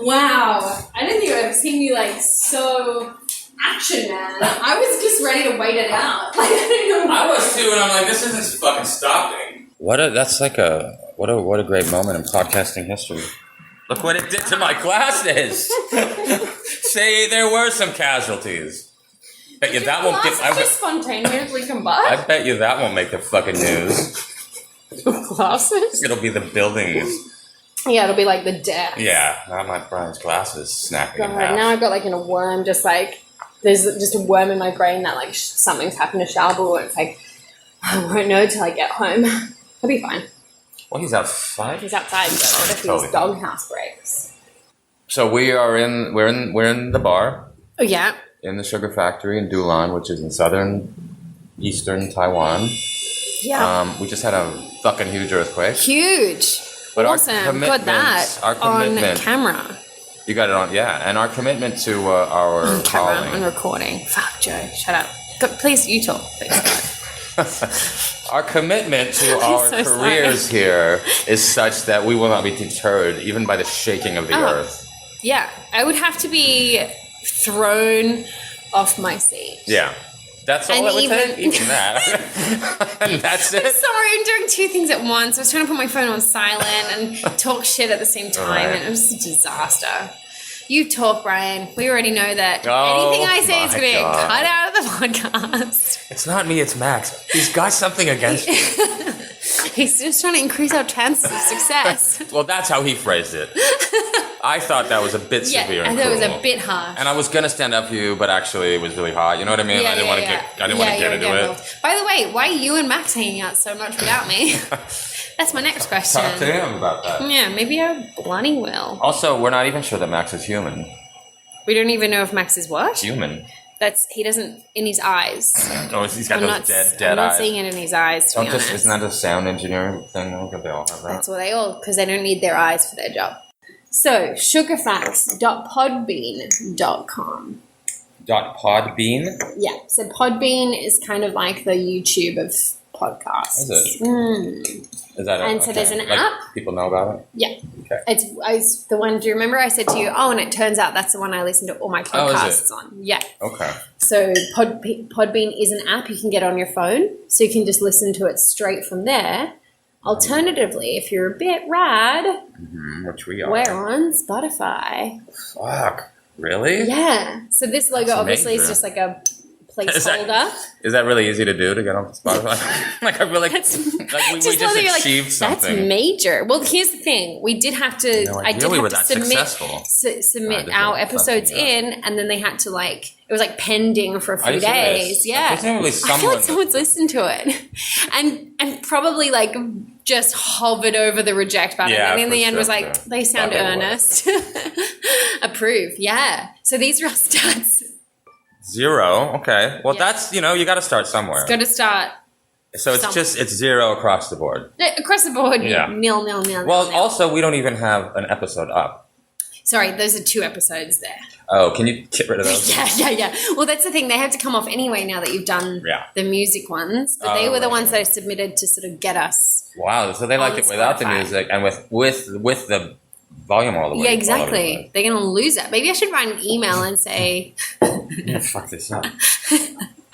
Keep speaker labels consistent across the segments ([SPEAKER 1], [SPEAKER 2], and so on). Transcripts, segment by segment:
[SPEAKER 1] Wow. I don't think I've ever seen you like so action man. I was just ready to wait it out. Like, I don't know.
[SPEAKER 2] I was too, and I'm like, this isn't fucking stopping. What a great moment in podcasting history. Look what it did to my glasses. Say there were some casualties. Bet you that won't get.
[SPEAKER 1] Just spontaneously combust.
[SPEAKER 2] I bet you that won't make the fucking news.
[SPEAKER 1] Glasses?
[SPEAKER 2] It'll be the buildings.
[SPEAKER 1] Yeah, it'll be like the death.
[SPEAKER 2] Yeah, not my Brian's glasses snapping in
[SPEAKER 1] God,
[SPEAKER 2] half.
[SPEAKER 1] now I've got like in a worm, just like there's just a worm in my brain that like something's happened to Shalbal, and it's like I won't know till I get home. He'll be fine.
[SPEAKER 2] Well, he's outside.
[SPEAKER 1] He's outside, but what if his doghouse breaks?
[SPEAKER 2] So we're in the bar.
[SPEAKER 1] Oh yeah.
[SPEAKER 2] In the sugar factory in Dulan, which is in eastern Taiwan.
[SPEAKER 1] Yeah.
[SPEAKER 2] We just had a fucking huge earthquake.
[SPEAKER 1] Huge.
[SPEAKER 2] But
[SPEAKER 1] awesome. Got that on camera.
[SPEAKER 2] You got it on, yeah. And our commitment to our
[SPEAKER 1] on camera,
[SPEAKER 2] calling.
[SPEAKER 1] on recording. Fuck, Joe. Shut up. Please, you talk. Please.
[SPEAKER 2] Our commitment to our careers here is such that we will not be deterred even by the shaking of the earth.
[SPEAKER 1] Yeah. I would have to be thrown off my seat.
[SPEAKER 2] Yeah. That's all it would take? Even that. And that's it?
[SPEAKER 1] I'm sorry, I'm doing two things at once. I was trying to put my phone on silent and talk shit at the same time, and it was a disaster. You talk, Brian. We already know that. Anything I say is going to get cut out of the podcast.
[SPEAKER 2] It's not me, it's Max. He's got something against me.
[SPEAKER 1] He's just trying to increase our chances of success.
[SPEAKER 2] Well, that's how he phrased it. I thought that was a bit severe.
[SPEAKER 1] I thought it was a bit harsh.
[SPEAKER 2] And I was gonna stand up for you, but actually it was really hot. You know what I mean? I didn't want to get into it.
[SPEAKER 1] By the way, why are you and Max hanging out so much without me? That's my next question.
[SPEAKER 2] Talk to him about that.
[SPEAKER 1] Yeah, maybe I bloody will.
[SPEAKER 2] Also, we're not even sure that Max is human.
[SPEAKER 1] We don't even know if Max is what?
[SPEAKER 2] Human.
[SPEAKER 1] He doesn't, in his eyes.
[SPEAKER 2] Oh, he's got those dead eyes.
[SPEAKER 1] I'm not seeing it in his eyes, to be honest.
[SPEAKER 2] Isn't that a sound engineering thing? I don't think they all have that.
[SPEAKER 1] That's what because they don't need their eyes for their job. So, sugarfacts.podbean.com.
[SPEAKER 2] Podbean?
[SPEAKER 1] Yeah, so Podbean is kind of like the YouTube of podcasts.
[SPEAKER 2] Is it? Is that
[SPEAKER 1] and so there's an app.
[SPEAKER 2] People know about it?
[SPEAKER 1] Yeah.
[SPEAKER 2] Okay.
[SPEAKER 1] It's the one, do you remember I said to you, and it turns out that's the one I listen to all my podcasts on. Yeah.
[SPEAKER 2] Okay.
[SPEAKER 1] So Podbean is an app you can get on your phone, so you can just listen to it straight from there. Alternatively, if you're a bit rad,
[SPEAKER 2] which we are,
[SPEAKER 1] we're on Spotify.
[SPEAKER 2] Fuck. Really?
[SPEAKER 1] Yeah. So this logo obviously is just like a placeholder.
[SPEAKER 2] Is that really easy to do to get on Spotify? Like I really we just achieved something.
[SPEAKER 1] That's major. Well, here's the thing: we did have to. I did have to submit our episodes in, and then they had to it was like pending for a few days. Yeah, I feel like someone's listened to it, and probably just hovered over the reject button, and in the end was like, they sound earnest. Approve. Yeah. So these are our stats.
[SPEAKER 2] 0. Okay. Well, that's, you got to start somewhere.
[SPEAKER 1] It's got to start.
[SPEAKER 2] So it's 0 across the board.
[SPEAKER 1] Across the board, nil.
[SPEAKER 2] Well, also, we don't even have an episode up.
[SPEAKER 1] Sorry, those are 2 episodes there.
[SPEAKER 2] Oh, can you get rid of those?
[SPEAKER 1] Yeah. Well, that's the thing. They have to come off anyway now that you've done the music ones. But they were the ones that I submitted to sort of get us.
[SPEAKER 2] Wow. So they liked it without the music and with the volume all the way.
[SPEAKER 1] Yeah, exactly. They're going to lose it. Maybe I should write an email and say...
[SPEAKER 2] fuck this up.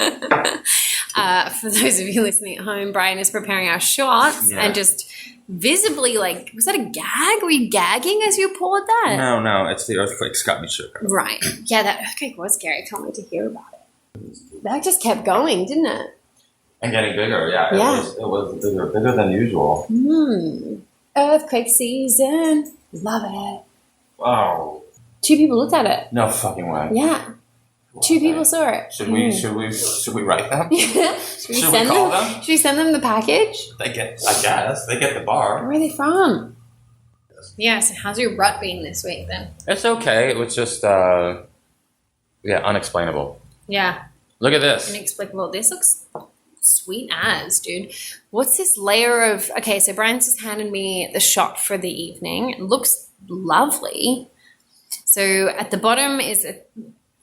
[SPEAKER 1] For those of you listening at home, Brian is preparing our shots and just visibly, was that a gag? Were you gagging as you poured that?
[SPEAKER 2] No, it's the earthquake's got me shook.
[SPEAKER 1] Right. Yeah, that earthquake was scary. I can't wait to hear about it. That just kept going, didn't it?
[SPEAKER 2] And getting bigger, yeah. It was bigger than usual.
[SPEAKER 1] Earthquake season. Love it.
[SPEAKER 2] Oh.
[SPEAKER 1] 2 people looked at it.
[SPEAKER 2] No fucking way.
[SPEAKER 1] Yeah. 2 people saw it.
[SPEAKER 2] Should we write them?
[SPEAKER 1] Yeah. Should we call them? Should we send them the package?
[SPEAKER 2] I guess. They get the bar.
[SPEAKER 1] Where are they from? Yeah, so how's your rut been this week then?
[SPEAKER 2] It's okay. It was just, unexplainable.
[SPEAKER 1] Yeah.
[SPEAKER 2] Look at this.
[SPEAKER 1] Inexplicable. This looks sweet as, dude. What's this layer of... Okay, so Brian's just handed me the shot for the evening. It looks lovely. So at the bottom is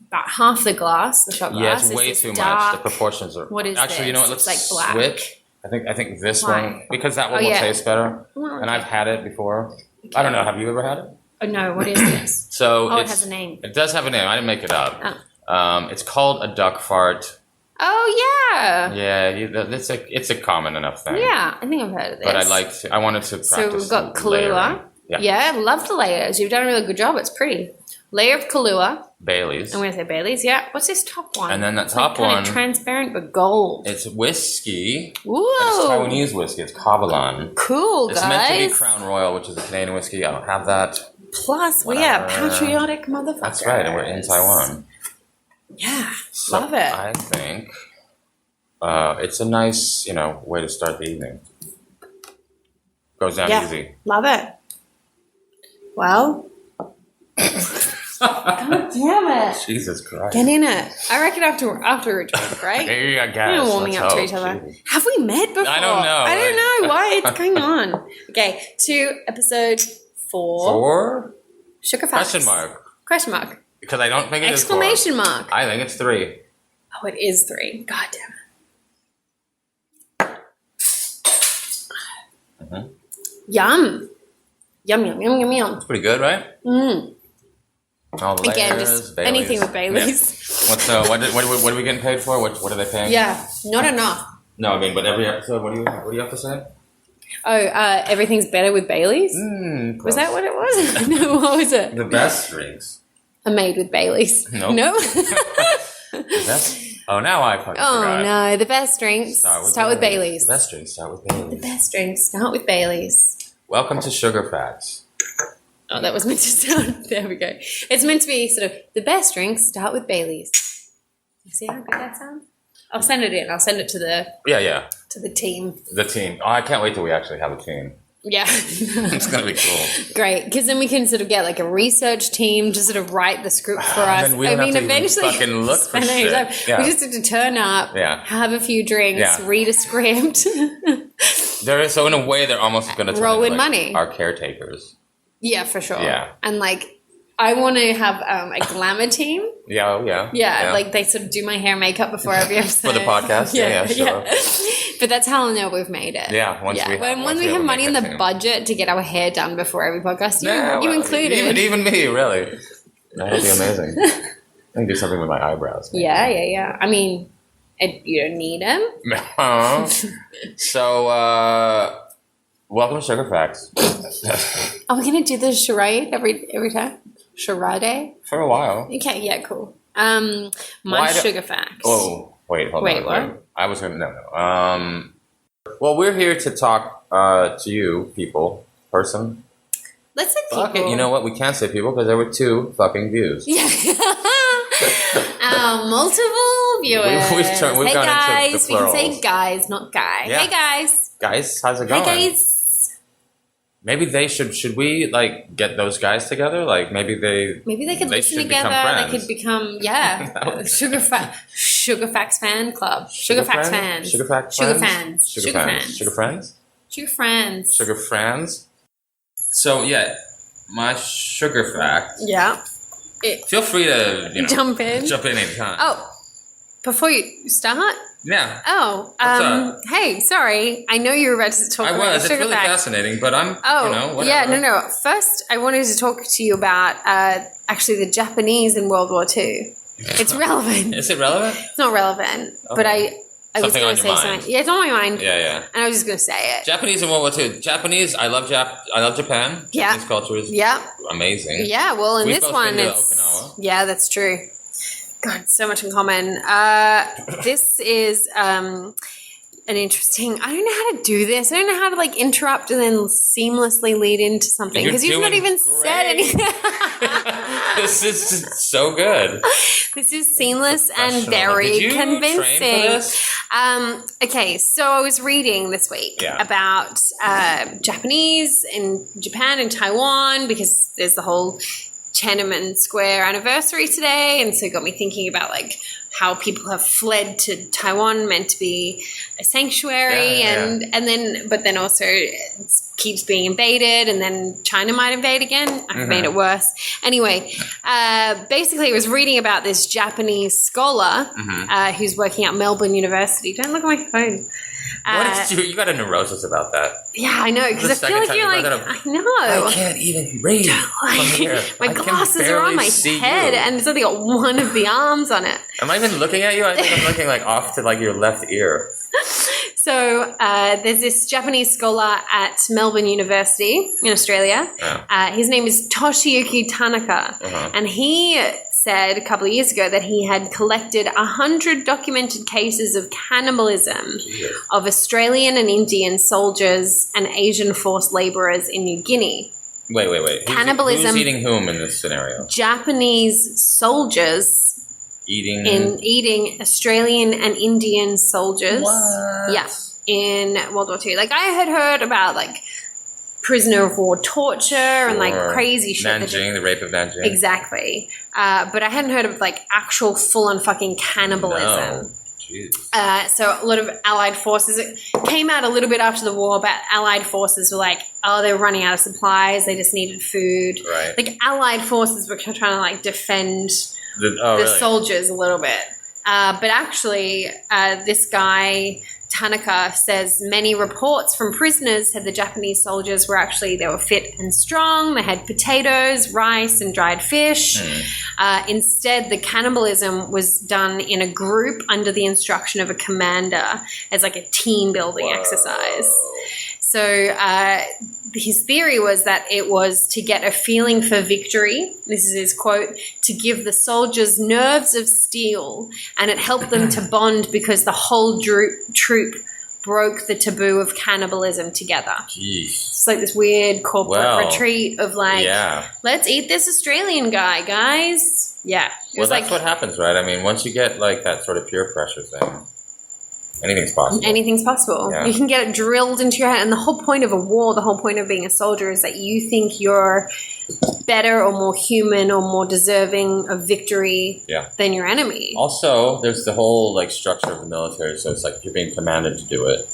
[SPEAKER 1] about half the glass, the shot glass.
[SPEAKER 2] Yeah, it's way too much. The proportions are...
[SPEAKER 1] What is
[SPEAKER 2] actually,
[SPEAKER 1] this?
[SPEAKER 2] You know what? Let's
[SPEAKER 1] like black.
[SPEAKER 2] switch. I think this one, because that one will taste better. And I've had it before. Okay. I don't know. Have you ever had it?
[SPEAKER 1] Oh, no, what is this?
[SPEAKER 2] So
[SPEAKER 1] it has a name.
[SPEAKER 2] It does have a name. I didn't make it up. Oh. It's called a duck fart.
[SPEAKER 1] Oh, yeah.
[SPEAKER 2] Yeah, it's a common enough thing.
[SPEAKER 1] Yeah, I think I've heard of this.
[SPEAKER 2] But I wanted to practice.
[SPEAKER 1] So we've got Kahlua. Yeah, love the layers. You've done a really good job. It's pretty. Layer of Kahlua.
[SPEAKER 2] Baileys.
[SPEAKER 1] I'm going to say Baileys, yeah. What's this top one?
[SPEAKER 2] And then that top one.
[SPEAKER 1] Kind of transparent but gold.
[SPEAKER 2] It's whiskey.
[SPEAKER 1] Ooh.
[SPEAKER 2] It's Taiwanese whiskey. It's Kavalan.
[SPEAKER 1] Cool, guys.
[SPEAKER 2] It's meant to be Crown Royal, which is a Canadian whiskey. I don't have that.
[SPEAKER 1] Plus, we are patriotic motherfuckers.
[SPEAKER 2] That's right, and we're in Taiwan.
[SPEAKER 1] Yeah, love it.
[SPEAKER 2] I think it's a nice, way to start the evening. Goes down easy.
[SPEAKER 1] Love it. Well, God damn it!
[SPEAKER 2] Jesus Christ!
[SPEAKER 1] Get in it. I reckon after a drink, right?
[SPEAKER 2] Maybe I guess.
[SPEAKER 1] We're warming up to each other. Jesus. Have we met before?
[SPEAKER 2] I don't know.
[SPEAKER 1] Why it's going on. Okay, to episode 4.
[SPEAKER 2] 4?
[SPEAKER 1] Sugar facts.
[SPEAKER 2] Question mark. Because I don't think it is 4.
[SPEAKER 1] Exclamation mark.
[SPEAKER 2] I think it's 3.
[SPEAKER 1] Oh, it is 3. God damn it.
[SPEAKER 2] Mm-hmm.
[SPEAKER 1] Yum. Yum.
[SPEAKER 2] It's pretty good, right? All the
[SPEAKER 1] Again,
[SPEAKER 2] layers,
[SPEAKER 1] just
[SPEAKER 2] Baileys.
[SPEAKER 1] anything with Baileys.
[SPEAKER 2] Yeah. What are we getting paid for? What are they paying?
[SPEAKER 1] Yeah, not enough.
[SPEAKER 2] No, I mean, but every episode, what do you have to say?
[SPEAKER 1] Oh, everything's better with Baileys? Was that what it was? No, what was it?
[SPEAKER 2] The best drinks
[SPEAKER 1] are made with Baileys.
[SPEAKER 2] Nope.
[SPEAKER 1] No?
[SPEAKER 2] The best? Oh, now I fucking forgot.
[SPEAKER 1] No, the best drinks start with Baileys.
[SPEAKER 2] The best drinks start with Baileys.
[SPEAKER 1] The best drinks start with Baileys.
[SPEAKER 2] Welcome to Sugar Facts.
[SPEAKER 1] Oh, that was meant to sound... There we go. It's meant to be sort of, the best drinks start with Baileys. You see how good that sounds? I'll send it in. I'll send it to the...
[SPEAKER 2] Yeah.
[SPEAKER 1] To the team.
[SPEAKER 2] The team. Oh, I can't wait till we actually have a team.
[SPEAKER 1] Yeah.
[SPEAKER 2] It's going to be cool.
[SPEAKER 1] Great. Because then we can sort of get like a research team to sort of write the script for us.
[SPEAKER 2] Then we don't have to eventually fucking look for shit.
[SPEAKER 1] Yeah. We just have to turn up, have a few drinks, read a script.
[SPEAKER 2] So in a way, they're almost going to
[SPEAKER 1] roll in money.
[SPEAKER 2] Our caretakers.
[SPEAKER 1] Yeah, for sure.
[SPEAKER 2] Yeah.
[SPEAKER 1] And I want to have a glamour team.
[SPEAKER 2] Yeah.
[SPEAKER 1] Like they sort of do my hair and makeup before every episode.
[SPEAKER 2] For the podcast? Yeah, sure.
[SPEAKER 1] But that's how I'll know we've made it.
[SPEAKER 2] Yeah, once
[SPEAKER 1] we have money in the budget to get our hair done before every podcast, you included.
[SPEAKER 2] Even me, really. That would be amazing. I can do something with my eyebrows. Maybe.
[SPEAKER 1] Yeah. I mean, you don't need them.
[SPEAKER 2] No. So, welcome to Sugar Facts.
[SPEAKER 1] Are we going to do the charade every time? Charade?
[SPEAKER 2] For a while.
[SPEAKER 1] Okay, yeah, cool. Sugar Facts.
[SPEAKER 2] Oh, wait, hold on.
[SPEAKER 1] Wait, what?
[SPEAKER 2] I was going to... No. Well, we're here to talk to you, person.
[SPEAKER 1] Let's say people.
[SPEAKER 2] Fuck it. You know what? We can't say people because there were 2 fucking views.
[SPEAKER 1] Yeah. Multiple viewers.
[SPEAKER 2] We've gone
[SPEAKER 1] guys.
[SPEAKER 2] Into the
[SPEAKER 1] we can say guys, not guy.
[SPEAKER 2] Yeah.
[SPEAKER 1] Hey, guys.
[SPEAKER 2] Guys, how's it going?
[SPEAKER 1] Hey, guys.
[SPEAKER 2] Maybe they should we get those guys together? Maybe they could
[SPEAKER 1] listen together. They could become Sugar Facts fan club. Sugar Facts fans.
[SPEAKER 2] Sugar Facts fans. Sugar friends. So my sugar fact.
[SPEAKER 1] Yeah.
[SPEAKER 2] Feel free to
[SPEAKER 1] jump in anytime. Oh, before you start.
[SPEAKER 2] Yeah.
[SPEAKER 1] Oh, hey, sorry. I know you were about to talk about
[SPEAKER 2] It's really fascinating, but I'm, whatever.
[SPEAKER 1] Yeah, no. First, I wanted to talk to you about actually the Japanese in World War II. It's relevant.
[SPEAKER 2] Is it relevant?
[SPEAKER 1] It's not relevant, but I was going to say something. Yeah, it's on my mind.
[SPEAKER 2] Yeah.
[SPEAKER 1] And I was just going to say it.
[SPEAKER 2] Japanese in World War II. Japanese, I love Japan.
[SPEAKER 1] Yeah.
[SPEAKER 2] Japanese culture is amazing.
[SPEAKER 1] Yeah, well, in this one, it's...
[SPEAKER 2] Okinawa.
[SPEAKER 1] Yeah, that's true. God, so much in common. This is an interesting... I don't know how to do this. I don't know how to interrupt and then seamlessly lead into something because you've not even said anything.
[SPEAKER 2] This is just so good.
[SPEAKER 1] This is seamless and very convincing.
[SPEAKER 2] Train for this?
[SPEAKER 1] Okay, so I was reading this week about Japanese in Japan and Taiwan because there's the whole Tiananmen Square anniversary today, and so it got me thinking about how people have fled to Taiwan, meant to be a sanctuary, but then also it's keeps being invaded, and then China might invade again. I've made it worse. Anyway, basically I was reading about this Japanese scholar who's working at Melbourne University. Don't look at my phone.
[SPEAKER 2] What did you got a neurosis about that?
[SPEAKER 1] Yeah, I know, because I feel like you're like, I know.
[SPEAKER 2] I can't even read from here.
[SPEAKER 1] My glasses are on my head, and it's only got one of the arms on it.
[SPEAKER 2] Am I even looking at you? I think I'm looking like off to like your left ear.
[SPEAKER 1] So there's this Japanese scholar at Melbourne University in Australia. Oh. His name is Toshiyuki Tanaka, and he said a couple of years ago that he had collected 100 documented cases of cannibalism of Australian and Indian soldiers and Asian forced laborers in New Guinea.
[SPEAKER 2] Wait.
[SPEAKER 1] Cannibalism.
[SPEAKER 2] Who's eating whom in this scenario?
[SPEAKER 1] Japanese soldiers eating Australian and Indian soldiers.
[SPEAKER 2] What?
[SPEAKER 1] Yeah, in World War II. Like, I had heard about like prisoner of war torture and like crazy shit.
[SPEAKER 2] Nanjing, the rape of Nanjing.
[SPEAKER 1] Exactly. But I hadn't heard of like actual full-on fucking cannibalism.
[SPEAKER 2] No. Jeez.
[SPEAKER 1] So a lot of Allied forces, it came out a little bit after the war, but Allied forces were like, they were running out of supplies. They just needed food.
[SPEAKER 2] Right.
[SPEAKER 1] Like Allied forces were trying to like defend
[SPEAKER 2] really?
[SPEAKER 1] soldiers a little bit. But actually, this guy, Tanaka, says many reports from prisoners said the Japanese soldiers were they were fit and strong. They had potatoes, rice, and dried fish. Instead, the cannibalism was done in a group under the instruction of a commander as like a team building exercise. So his theory was that it was to get a feeling for victory. This is his quote, to give the soldiers nerves of steel, and it helped them to bond because the whole troop broke the taboo of cannibalism together.
[SPEAKER 2] Jeez.
[SPEAKER 1] It's like this weird corporate retreat of like, let's eat this Australian guy, guys. Yeah.
[SPEAKER 2] Well, that's what happens, right? I mean, once you get like that sort of peer pressure thing, anything's possible.
[SPEAKER 1] Anything's possible. Yeah. You can get it drilled into your head. And the whole point of a war, the whole point of being a soldier is that you think you're better or more human or more deserving of victory than your enemy.
[SPEAKER 2] Also, there's the whole like structure of the military. So it's like if you're being commanded to do it,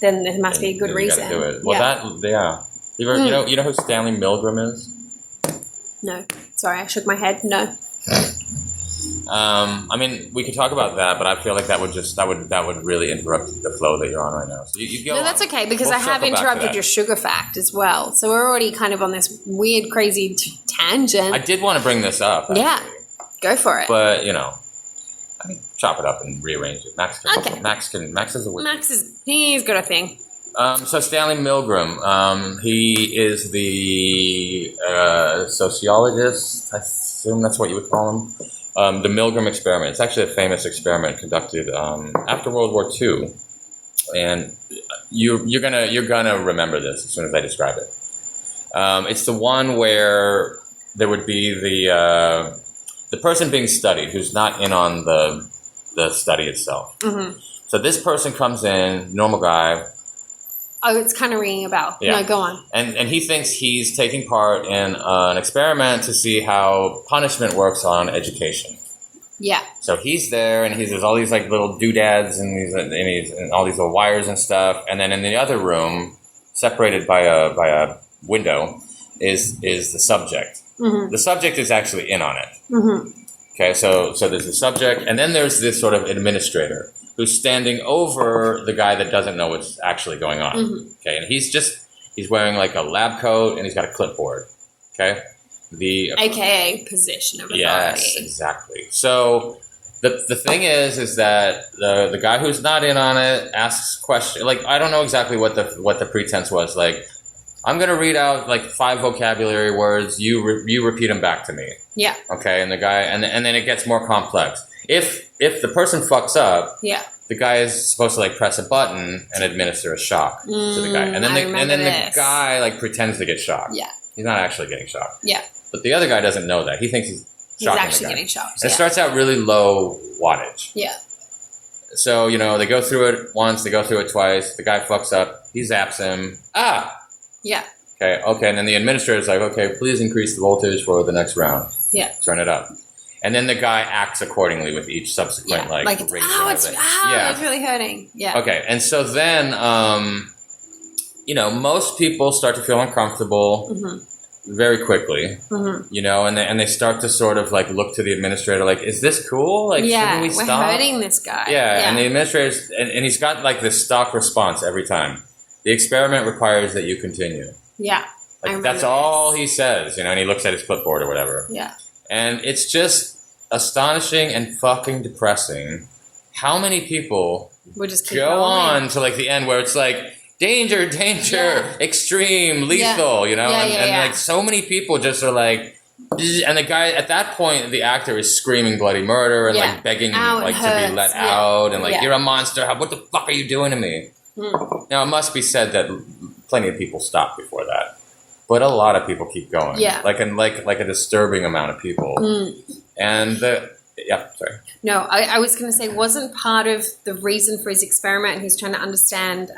[SPEAKER 1] then there must be a good reason.
[SPEAKER 2] You gotta do it. Well, You know who Stanley Milgram is?
[SPEAKER 1] No. Sorry, I shook my head. No.
[SPEAKER 2] I mean, we could talk about that, but I feel like that would really interrupt the flow that you're on right now. So you go.
[SPEAKER 1] No, that's okay because I have interrupted your sugar fact as well. So we're already kind of on this weird, crazy tangent.
[SPEAKER 2] I did want to bring this up. Actually.
[SPEAKER 1] Yeah, go for it.
[SPEAKER 2] But I can chop it up and rearrange it. Max is a wizard.
[SPEAKER 1] He's got a thing.
[SPEAKER 2] So Stanley Milgram, he is the sociologist. I assume that's what you would call him. The Milgram experiment. It's actually a famous experiment conducted after World War II, and you're gonna remember this as soon as I describe it. It's the one where there would be the person being studied who's not in on the study itself. Mm-hmm. So this person comes in, normal guy.
[SPEAKER 1] Oh, it's kind of ringing a bell. Yeah. No, go on.
[SPEAKER 2] And he thinks he's taking part in an experiment to see how punishment works on education.
[SPEAKER 1] Yeah.
[SPEAKER 2] So he's there, and there's all these like little doodads and all these little wires and stuff. And then in the other room, separated by a window, is the subject. Mm-hmm. The subject is actually in on it. Mm-hmm. Okay, so there's the subject, and then there's this sort of administrator who's standing over the guy that doesn't know what's actually going on. Mm-hmm. Okay, and he's wearing like a lab coat and he's got a clipboard. Okay,
[SPEAKER 1] AKA position of authority.
[SPEAKER 2] Yes, exactly. So the thing is that the guy who's not in on it asks questions. Like, I don't know exactly what the pretense was. Like, I'm gonna read out like 5 vocabulary words. You repeat them back to me.
[SPEAKER 1] Yeah.
[SPEAKER 2] Okay, and the guy and then it gets more complex. If the person fucks up, the guy is supposed to like press a button and administer a shock to the guy, and then the guy like pretends to get shocked. Yeah, he's not actually getting shocked.
[SPEAKER 1] Yeah,
[SPEAKER 2] but the other guy doesn't know that. He thinks he's
[SPEAKER 1] actually getting shocked.
[SPEAKER 2] It starts out really low wattage.
[SPEAKER 1] Yeah.
[SPEAKER 2] So they go through it once, they go through it twice. The guy fucks up. He zaps him.
[SPEAKER 1] Yeah.
[SPEAKER 2] Okay, and then the administrator's like, okay, please increase the voltage for the next round.
[SPEAKER 1] Yeah.
[SPEAKER 2] Turn it up. And then the guy acts accordingly with each subsequent
[SPEAKER 1] like it's really hurting. Yeah.
[SPEAKER 2] Okay, and so then most people start to feel uncomfortable very quickly, and they start to sort of like look to the administrator like, is this cool? Like, shouldn't we stop?
[SPEAKER 1] We're hurting this guy.
[SPEAKER 2] Yeah, and the administrator's, and he's got like this stock response every time. The experiment requires that you continue.
[SPEAKER 1] Yeah.
[SPEAKER 2] Like, that's all he says, and he looks at his clipboard or whatever.
[SPEAKER 1] Yeah.
[SPEAKER 2] And it's just astonishing and fucking depressing how many people
[SPEAKER 1] we'll just keep
[SPEAKER 2] go
[SPEAKER 1] going
[SPEAKER 2] on to like the end where it's like, danger, extreme, lethal, and like so many people just are like, and the guy at that point, the actor is screaming bloody murder and like begging like to be let out and like, you're a monster. What the fuck are you doing to me? Now it must be said that plenty of people stopped before that, but a lot of people keep going. Yeah, like a disturbing amount of people. And sorry. No,
[SPEAKER 1] I was going to say, wasn't part of the reason for his experiment, he's trying to understand,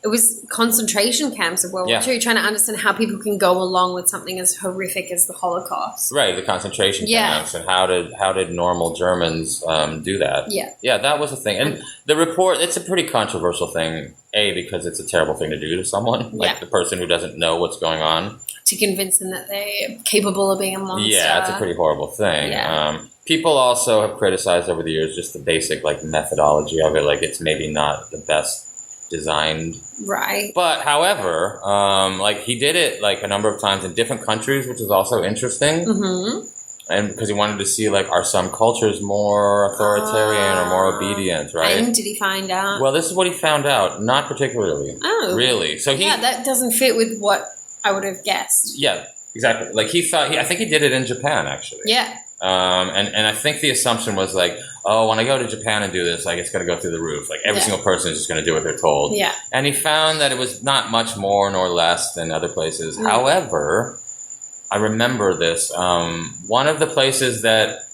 [SPEAKER 1] it was concentration camps of World War II, trying to understand how people can go along with something as horrific as the Holocaust.
[SPEAKER 2] Right, the concentration camps, and how did normal Germans do that? Yeah, that was a thing. And the report, it's a pretty controversial thing, because it's a terrible thing to do to someone, like the person who doesn't know what's going on.
[SPEAKER 1] To convince them that they're capable of being a monster.
[SPEAKER 2] Yeah, it's a pretty horrible thing. Yeah. People also have criticized over the years just the basic like methodology of it. Like, it's maybe not the best designed.
[SPEAKER 1] Right.
[SPEAKER 2] But however, like he did it like a number of times in different countries, which is also interesting. And because he wanted to see like, are some cultures more authoritarian or more obedient, right?
[SPEAKER 1] And did he find out?
[SPEAKER 2] Well, this is what he found out. Not particularly. Oh. Really. So
[SPEAKER 1] that doesn't fit with what I would have guessed.
[SPEAKER 2] Yeah, exactly. Like I think he did it in Japan actually.
[SPEAKER 1] Yeah.
[SPEAKER 2] And I think the assumption was like, oh, when I go to Japan and do this, like it's going to go through the roof. Like every single person is just going to do what they're told.
[SPEAKER 1] Yeah.
[SPEAKER 2] And he found that it was not much more nor less than other places. However, I remember this. One of the places that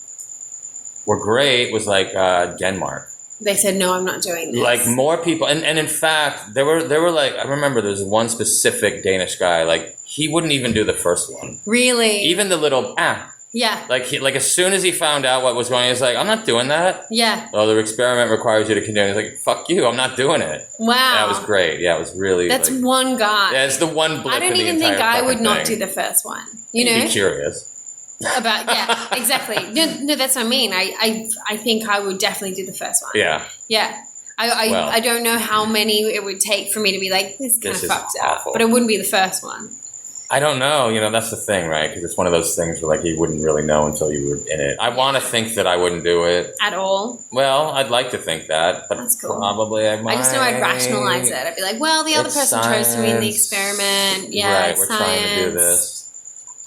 [SPEAKER 2] were great was like Denmark.
[SPEAKER 1] They said, no, I'm not doing this.
[SPEAKER 2] Like more people. And in fact, there were like, I remember there was one specific Danish guy, like he wouldn't even do the first one.
[SPEAKER 1] Really?
[SPEAKER 2] Even the little,
[SPEAKER 1] Yeah.
[SPEAKER 2] Like as soon as he found out what was going on, he's like, I'm not doing that.
[SPEAKER 1] Yeah.
[SPEAKER 2] Oh, the experiment requires you to continue. He's like, fuck you, I'm not doing it.
[SPEAKER 1] Wow.
[SPEAKER 2] That was great. Yeah, it was really.
[SPEAKER 1] That's like, one guy.
[SPEAKER 2] Yeah, it's the one blip.
[SPEAKER 1] I don't even think I would not do the first one.
[SPEAKER 2] You'd be curious.
[SPEAKER 1] Exactly. No, that's what I mean. I think I would definitely do the first one.
[SPEAKER 2] Yeah.
[SPEAKER 1] Yeah. I don't know how many it would take for me to be like, this kind of fucked up. But it wouldn't be the first one.
[SPEAKER 2] I don't know. That's the thing, right? Because it's one of those things where, like, you wouldn't really know until you were in it. I want to think that I wouldn't do it.
[SPEAKER 1] At all?
[SPEAKER 2] Well, I'd like to think that, but that's cool. Probably I might.
[SPEAKER 1] I just know I'd rationalize it. I'd be like, well, the other person chose to be in the experiment. Yeah,
[SPEAKER 2] right, we're trying to do this.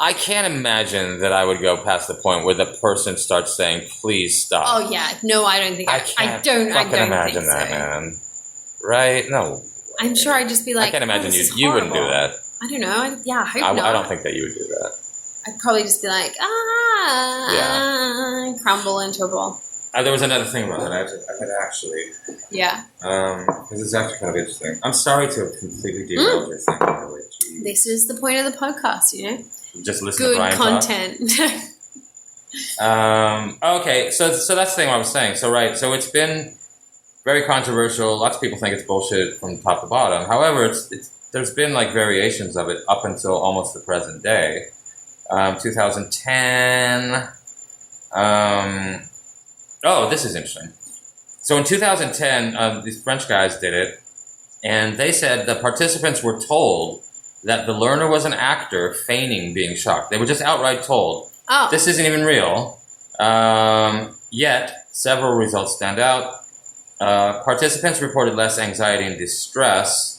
[SPEAKER 2] I can't imagine that I would go past the point where the person starts saying, please stop.
[SPEAKER 1] Oh, yeah. No, I don't think I don't
[SPEAKER 2] imagine that,
[SPEAKER 1] so.
[SPEAKER 2] Man. Right? No.
[SPEAKER 1] I'm sure I'd just be like,
[SPEAKER 2] I can't imagine you wouldn't do that.
[SPEAKER 1] I don't know. I hope not.
[SPEAKER 2] I don't think that you would do that.
[SPEAKER 1] I'd probably just be like, crumble into a ball.
[SPEAKER 2] There was another thing about that. I could actually.
[SPEAKER 1] Yeah.
[SPEAKER 2] Because it's actually kind of interesting. I'm sorry to have completely derailed your thing. By the way. Jeez.
[SPEAKER 1] This is the point of the podcast,
[SPEAKER 2] Just listen to Brian
[SPEAKER 1] content.
[SPEAKER 2] Okay, so that's the thing I was saying. So it's been very controversial. Lots of people think it's bullshit from top to bottom. However, there's been like variations of it up until almost the present day. 2010. This is interesting. So in 2010, these French guys did it, and they said the participants were told that the learner was an actor feigning being shocked. They were just outright told, this isn't even real. Yet, several results stand out. Participants reported less anxiety and distress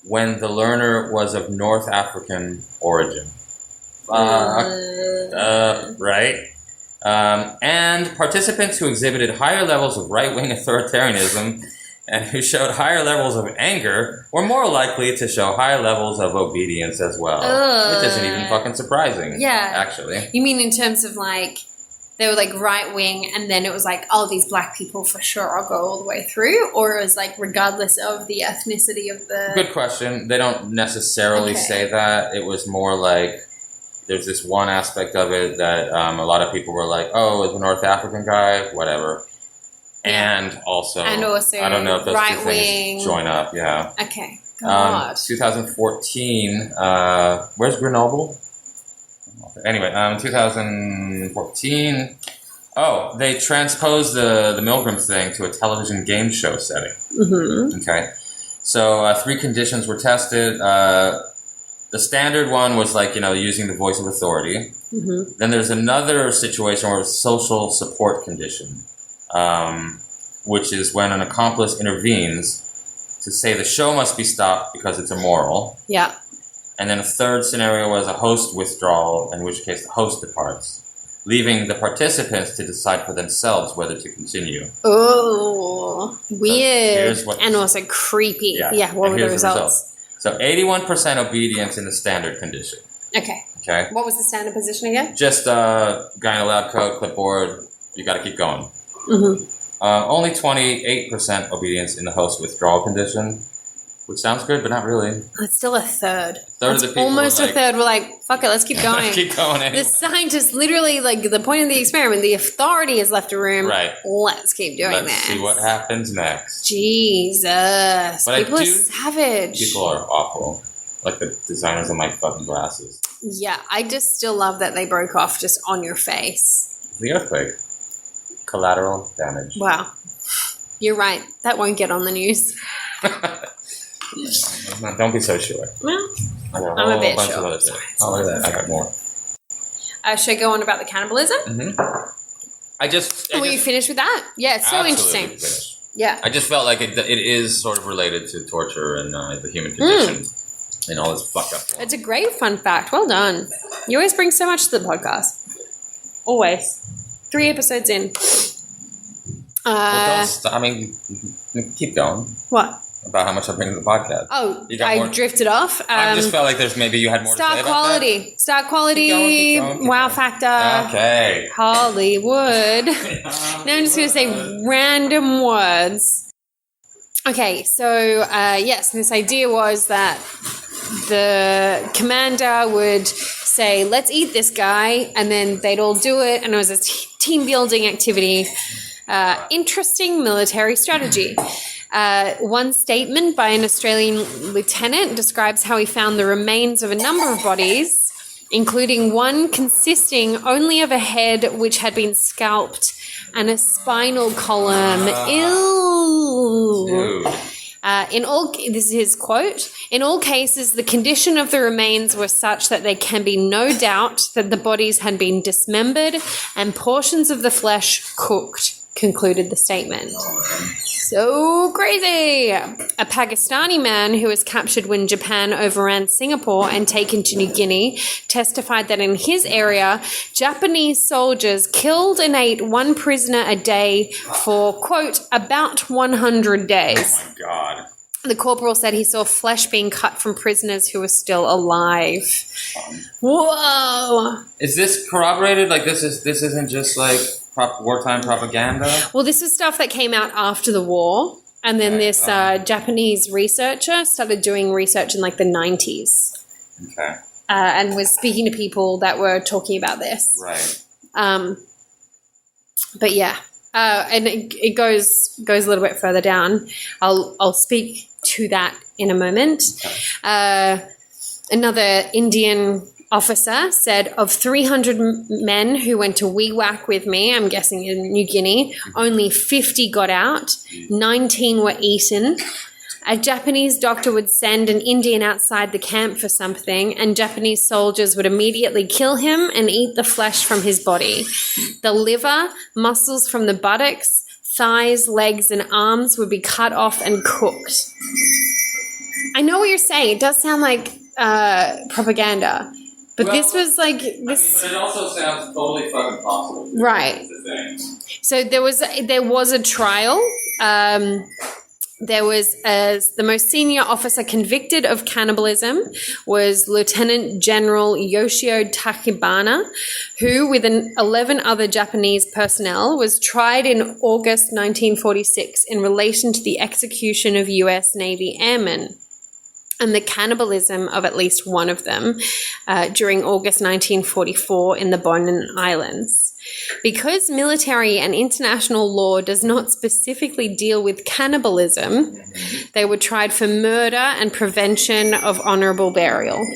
[SPEAKER 2] when the learner was of North African origin. Right? And participants who exhibited higher levels of right-wing authoritarianism and who showed higher levels of anger were more likely to show higher levels of obedience as well. Which isn't even fucking surprising, actually.
[SPEAKER 1] You mean in terms of like, they were like right-wing and then it was like, these black people for sure I'll go all the way through? Or it was like regardless of the ethnicity of the...
[SPEAKER 2] Good question. They don't necessarily say that. It was more like, there's this one aspect of it that a lot of people were like, it's a North African guy, whatever. And also, I don't know if those two things join up,
[SPEAKER 1] Okay. God.
[SPEAKER 2] 2014, where's Grenoble? Anyway, 2014, they transposed the Milgram thing to a television game show setting.
[SPEAKER 1] Mm-hmm.
[SPEAKER 2] Okay. So 3 conditions were tested. The standard one was like, using the voice of authority.
[SPEAKER 1] Mm-hmm.
[SPEAKER 2] Then there's another situation where it's social support condition, which is when an accomplice intervenes to say the show must be stopped because it's immoral.
[SPEAKER 1] Yeah.
[SPEAKER 2] And then a third scenario was a host withdrawal, in which case the host departs, leaving the participants to decide for themselves whether to continue.
[SPEAKER 1] Oh, weird. And also creepy.
[SPEAKER 2] Yeah,
[SPEAKER 1] what were the results?
[SPEAKER 2] So 81% obedience in the standard condition.
[SPEAKER 1] Okay.
[SPEAKER 2] Okay.
[SPEAKER 1] What was the standard position again?
[SPEAKER 2] Just guy in a lab coat, clipboard, you got to keep going.
[SPEAKER 1] Mm-hmm.
[SPEAKER 2] Only 28% obedience in the host withdrawal condition, which sounds good, but not really.
[SPEAKER 1] It's still a third.
[SPEAKER 2] Of the people
[SPEAKER 1] almost a third were like, fuck it, let's keep going.
[SPEAKER 2] Keep going anyway.
[SPEAKER 1] The scientists literally, like, the point of the experiment, the authority has left a room.
[SPEAKER 2] Right.
[SPEAKER 1] Let's keep doing this.
[SPEAKER 2] Let's see what happens next.
[SPEAKER 1] Jesus. But people are savage.
[SPEAKER 2] People are awful. Like the designers of my fucking glasses.
[SPEAKER 1] Yeah, I just still love that they broke off just on your face.
[SPEAKER 2] The earthquake. Collateral damage.
[SPEAKER 1] Wow. You're right. That won't get on the news.
[SPEAKER 2] Don't be so sure.
[SPEAKER 1] Well, I'm a bit sure.
[SPEAKER 2] Look at that. I got more.
[SPEAKER 1] Should I go on about the cannibalism?
[SPEAKER 2] Mm-hmm.
[SPEAKER 1] Were you finished with that? Yeah, it's so interesting.
[SPEAKER 2] Finished.
[SPEAKER 1] Yeah.
[SPEAKER 2] I just felt like it is sort of related to torture and the human condition and all this fucked up stuff.
[SPEAKER 1] It's a great fun fact. Well done. You always bring so much to the podcast. Always. 3 episodes in.
[SPEAKER 2] Well, keep going.
[SPEAKER 1] What?
[SPEAKER 2] About how much I bring to the podcast.
[SPEAKER 1] Oh, I drifted off.
[SPEAKER 2] I just felt like there's maybe you had more to say about
[SPEAKER 1] quality.
[SPEAKER 2] that.
[SPEAKER 1] Star quality.
[SPEAKER 2] Keep going.
[SPEAKER 1] Wow factor.
[SPEAKER 2] Okay.
[SPEAKER 1] Hollywood. Now I'm just going to say random words. Okay, so yes, this idea was that the commander would say, let's eat this guy, and then they'd all do it, and it was a team building activity. Interesting military strategy. One statement by an Australian lieutenant describes how he found the remains of a number of bodies, including one consisting only of a head which had been scalped and a spinal column. Ew. This is his quote, in all cases, the condition of the remains was such that there can be no doubt that the bodies had been dismembered and portions of the flesh cooked, concluded the statement. So crazy. A Pakistani man who was captured when Japan overran Singapore and taken to New Guinea testified that in his area, Japanese soldiers killed and ate one prisoner a day for, quote, about 100 days.
[SPEAKER 2] Oh my God.
[SPEAKER 1] The corporal said he saw flesh being cut from prisoners who were still alive. Whoa.
[SPEAKER 2] Is this corroborated? Like this isn't just like wartime propaganda?
[SPEAKER 1] Well, this is stuff that came out after the war. And then this Japanese researcher started doing research in like the 90s.
[SPEAKER 2] Okay.
[SPEAKER 1] And was speaking to people that were talking about this.
[SPEAKER 2] Right.
[SPEAKER 1] But yeah. And it goes a little bit further down. I'll speak to that in a moment. Another Indian officer said, of 300 men who went to Wewak with me, I'm guessing in New Guinea, only 50 got out, 19 were eaten. A Japanese doctor would send an Indian outside the camp for something, and Japanese soldiers would immediately kill him and eat the flesh from his body. The liver, muscles from the buttocks, thighs, legs, and arms would be cut off and cooked. I know what you're saying. It does sound like propaganda. But this was like this.
[SPEAKER 2] But it also sounds totally fucking possible.
[SPEAKER 1] Right. So there was a trial. There was the most senior officer convicted of cannibalism was Lieutenant General Yoshio Tachibana, who, with 11 other Japanese personnel, was tried in August 1946 in relation to the execution of U.S. Navy airmen. and the cannibalism of at least one of them during August 1944 in the Bonin Islands. Because military and international law does not specifically deal with cannibalism, they were tried for murder and prevention of honorable burial.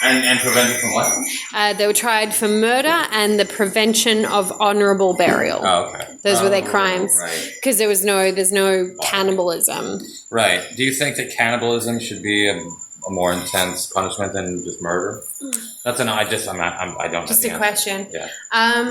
[SPEAKER 2] And prevented from what?
[SPEAKER 1] They were tried for murder and the prevention of honorable burial.
[SPEAKER 2] Oh, okay.
[SPEAKER 1] Those were their crimes.
[SPEAKER 2] Right.
[SPEAKER 1] Because there's no cannibalism.
[SPEAKER 2] Right. Do you think that cannibalism should be a more intense punishment than just murder? That's an I don't.
[SPEAKER 1] Just a question.
[SPEAKER 2] Yeah.
[SPEAKER 1] I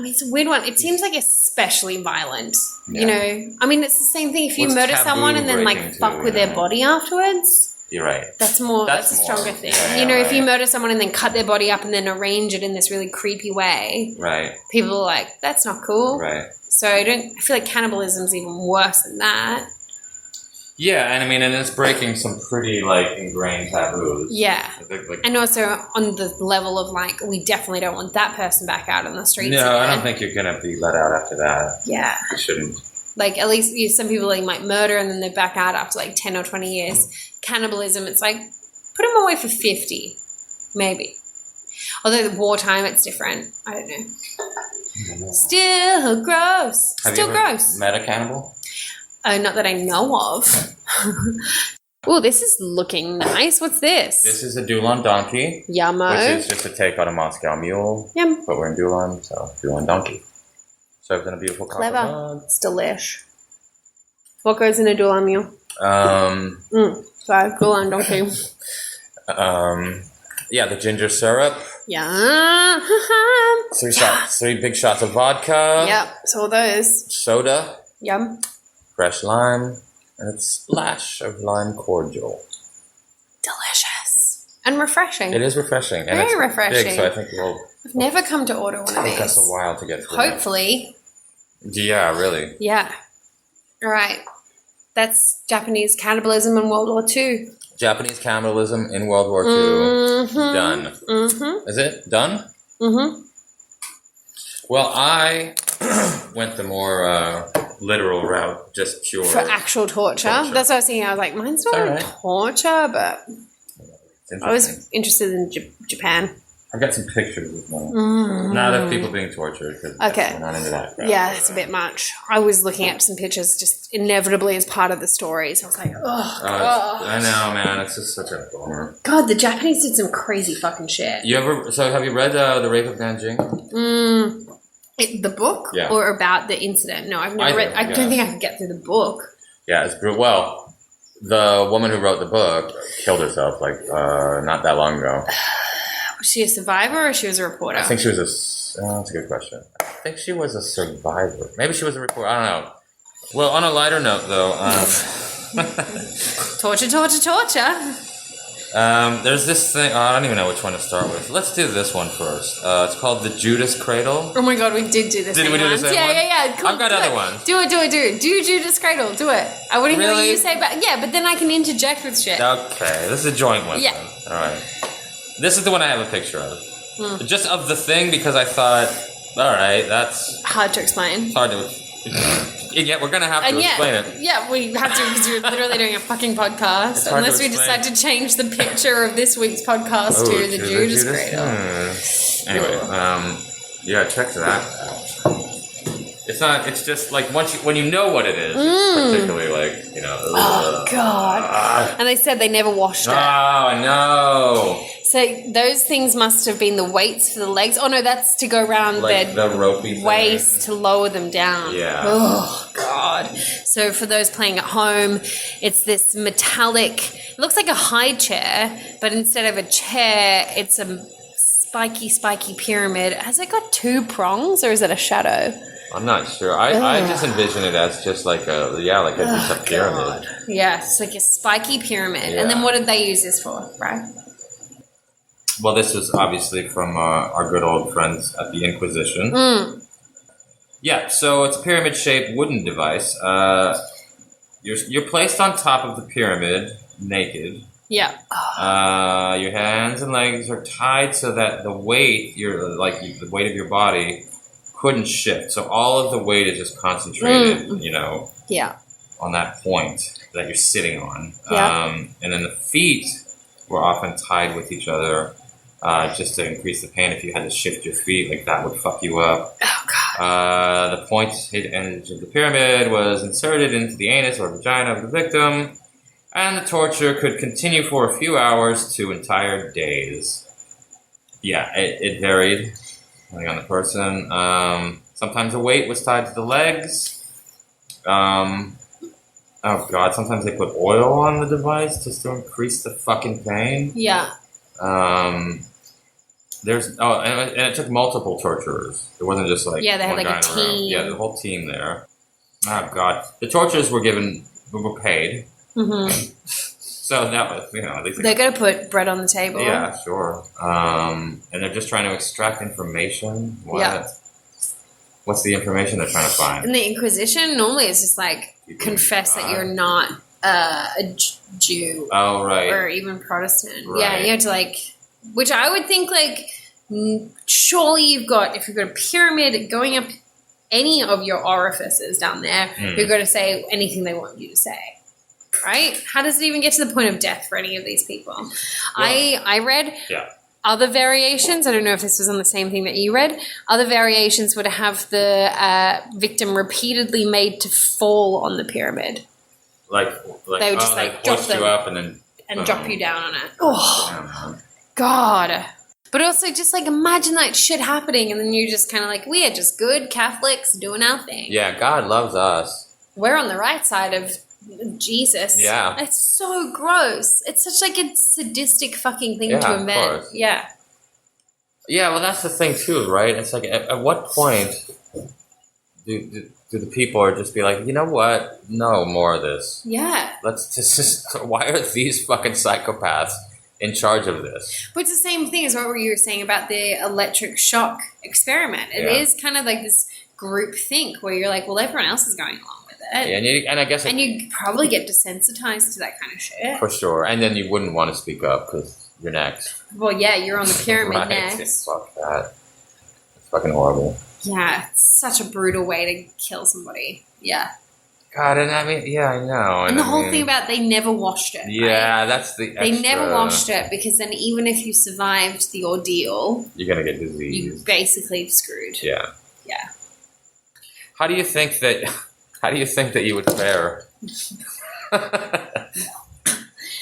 [SPEAKER 1] mean, it's a weird one. It seems like especially violent. Yeah. You know, I mean, it's the same thing if you murder someone and then like fuck with their body afterwards. You're right. That's a stronger thing. Yeah, you know, if you murder someone and then cut their body up and then arrange it in this really creepy way, right? People are like, that's not cool. Right. So I feel like cannibalism's even worse than that.
[SPEAKER 2] Yeah, and I mean, and it's breaking some pretty, like, ingrained taboos.
[SPEAKER 1] Yeah. Like, and also on the level of, like, we definitely don't want that person back out on the streets.
[SPEAKER 2] No, I don't think you're going to be let out after that.
[SPEAKER 1] Yeah.
[SPEAKER 2] You shouldn't.
[SPEAKER 1] Like, at least some people, like, might murder and then they're back out after, like, 10 or 20 years. Cannibalism, it's like, put them away for 50, maybe. Although the wartime, it's different. I don't know. Still gross. Still gross.
[SPEAKER 2] Met a cannibal?
[SPEAKER 1] Not that I know of. Oh, this is looking nice. What's this?
[SPEAKER 2] This is a Dulon donkey.
[SPEAKER 1] Yummo.
[SPEAKER 2] Which is just a take on a Moscow mule.
[SPEAKER 1] Yum.
[SPEAKER 2] But we're in Dulon, so Dulon donkey. Served in a beautiful copper mug.
[SPEAKER 1] It's delish. What goes in a Dulon mule? Sorry, Dulon donkey.
[SPEAKER 2] Yeah, the ginger syrup.
[SPEAKER 1] Yeah.
[SPEAKER 2] 3 big shots of vodka.
[SPEAKER 1] Yep, so those.
[SPEAKER 2] Soda.
[SPEAKER 1] Yum.
[SPEAKER 2] Fresh lime, and a splash of lime cordial.
[SPEAKER 1] Delicious. And refreshing.
[SPEAKER 2] It is refreshing. And
[SPEAKER 1] very refreshing.
[SPEAKER 2] Big, so I think
[SPEAKER 1] I've never come to order one of these.
[SPEAKER 2] It took us a while to get through.
[SPEAKER 1] Hopefully.
[SPEAKER 2] Yeah, really.
[SPEAKER 1] Yeah. All right. That's Japanese cannibalism in World War II.
[SPEAKER 2] Japanese cannibalism in World War II. Done. Is it done? Well, I went the more literal route, just pure.
[SPEAKER 1] For actual torture. That's what I was thinking. I was like, mine's not torture, but I was interested in Japan.
[SPEAKER 2] I've got some pictures of mine. Not of people being tortured.
[SPEAKER 1] Okay.
[SPEAKER 2] We're not into that.
[SPEAKER 1] Yeah, it's a bit much. I was looking at some pictures just inevitably as part of the story. So I was like, oh, God.
[SPEAKER 2] I know, man. It's just such a bummer.
[SPEAKER 1] God, the Japanese did some crazy fucking shit.
[SPEAKER 2] So have you read The Rape of Nanjing?
[SPEAKER 1] The book? Yeah. Or about the incident? No, I've never read. I don't think I could get through the book.
[SPEAKER 2] Yeah, it's brutal. Well, the woman who wrote the book killed herself, not that long ago.
[SPEAKER 1] Was she a survivor or she was a reporter?
[SPEAKER 2] I think she was that's a good question. I think she was a survivor. Maybe she was a reporter. I don't know. Well, on a lighter note, though.
[SPEAKER 1] Torture.
[SPEAKER 2] There's this thing. I don't even know which one to start with. Let's do this one first. It's called the Judas Cradle.
[SPEAKER 1] Oh my God, we did do this.
[SPEAKER 2] Did we do the same one?
[SPEAKER 1] Yeah. Cool,
[SPEAKER 2] I've got other ones.
[SPEAKER 1] Do it. Do Judas Cradle. Do it. I want to hear what you say about. Yeah, but then I can interject with shit.
[SPEAKER 2] Okay, this is a joint one.
[SPEAKER 1] Yeah.
[SPEAKER 2] Then. All right. This is the one I have a picture of. Just of the thing because I thought, all right, that's
[SPEAKER 1] hard to explain.
[SPEAKER 2] It's hard to. Yeah, we're gonna have to explain it.
[SPEAKER 1] Yeah, we have to because you're literally doing a fucking podcast. Unless we decide to change the picture of this week's podcast to the Judas Cradle.
[SPEAKER 2] Anyway, yeah, check that out. It's not. It's just like when you know what it is, it's particularly
[SPEAKER 1] Oh God! And they said they never washed it.
[SPEAKER 2] Oh no!
[SPEAKER 1] So those things must have been the weights for the legs. Oh no, that's to go around
[SPEAKER 2] the ropey
[SPEAKER 1] waist to lower them down.
[SPEAKER 2] Yeah.
[SPEAKER 1] Oh God! So for those playing at home, it's this metallic. It looks like a high chair, but instead of a chair, it's a spiky pyramid. Has it got 2 prongs, or is it a shadow?
[SPEAKER 2] I'm not sure. I just envision it as just like a pyramid.
[SPEAKER 1] God. Yeah, it's like a spiky pyramid. Yeah. And then what did they use this for, right?
[SPEAKER 2] Well, this is obviously from our good old friends at the Inquisition. Yeah, so it's a pyramid-shaped wooden device. You're placed on top of the pyramid, naked.
[SPEAKER 1] Yeah.
[SPEAKER 2] Your hands and legs are tied so that the weight, the weight of your body, couldn't shift. So all of the weight is just concentrated,
[SPEAKER 1] Yeah.
[SPEAKER 2] on that point that you're sitting on.
[SPEAKER 1] Yeah.
[SPEAKER 2] And then the feet were often tied with each other just to increase the pain. If you had to shift your feet, like that would fuck you up.
[SPEAKER 1] Oh, God.
[SPEAKER 2] The point end of the pyramid was inserted into the anus or vagina of the victim, and the torture could continue for a few hours to entire days. Yeah, it varied depending on the person. Sometimes a weight was tied to the legs. Oh God, sometimes they put oil on the device just to increase the fucking pain.
[SPEAKER 1] Yeah.
[SPEAKER 2] And it took multiple torturers. It wasn't just like
[SPEAKER 1] they had
[SPEAKER 2] one
[SPEAKER 1] like
[SPEAKER 2] guy
[SPEAKER 1] a team.
[SPEAKER 2] Yeah, the whole team there. Oh God, the torturers were paid.
[SPEAKER 1] Mm-hmm.
[SPEAKER 2] So that was, at least
[SPEAKER 1] they're gonna put bread on the table.
[SPEAKER 2] Yeah, sure. And they're just trying to extract information. What?
[SPEAKER 1] Yeah.
[SPEAKER 2] What's the information they're trying to find?
[SPEAKER 1] In the Inquisition, normally it's just like confess that you're not a Jew.
[SPEAKER 2] Oh, right.
[SPEAKER 1] Or even Protestant.
[SPEAKER 2] Right.
[SPEAKER 1] Yeah, you have to like, which I would think like, surely if you've got a pyramid going up any of your orifices down there, you're going to say anything they want you to say. Right? How does it even get to the point of death for any of these people? Well, I read other variations. I don't know if this was on the same thing that you read. Other variations would have the victim repeatedly made to fall on the pyramid.
[SPEAKER 2] Like
[SPEAKER 1] they would just
[SPEAKER 2] drop you up and
[SPEAKER 1] drop you down on it. Oh, God. But also just like imagine that shit happening and then you're just kind of like, we are just good Catholics doing our thing.
[SPEAKER 2] Yeah, God loves us.
[SPEAKER 1] We're on the right side of Jesus.
[SPEAKER 2] Yeah.
[SPEAKER 1] It's so gross. It's such like a sadistic fucking thing to invent.
[SPEAKER 2] Of course.
[SPEAKER 1] Yeah.
[SPEAKER 2] Yeah, well that's the thing too, right? It's like at what point do the people are just be like, you know what? No more of this.
[SPEAKER 1] Yeah.
[SPEAKER 2] Let's just why are these fucking psychopaths in charge of this?
[SPEAKER 1] But it's the same thing as what you were saying about the electric shock experiment. It is kind of like this group think where you're like, well, everyone else is going along with it.
[SPEAKER 2] Yeah, and I guess
[SPEAKER 1] you probably get desensitized to that kind of shit.
[SPEAKER 2] For sure. And then you wouldn't want to speak up because you're next.
[SPEAKER 1] Well, yeah, you're on the pyramid
[SPEAKER 2] right.
[SPEAKER 1] next.
[SPEAKER 2] Fuck that. It's fucking horrible.
[SPEAKER 1] Yeah, it's such a brutal way to kill somebody. Yeah.
[SPEAKER 2] God, and I mean, yeah, I know.
[SPEAKER 1] And the whole thing about they never washed it.
[SPEAKER 2] Yeah,
[SPEAKER 1] right?
[SPEAKER 2] That's the extra.
[SPEAKER 1] They never washed it because then even if you survived the ordeal,
[SPEAKER 2] you're going to get disease.
[SPEAKER 1] You're basically screwed.
[SPEAKER 2] Yeah.
[SPEAKER 1] Yeah.
[SPEAKER 2] How do you think that you would fare?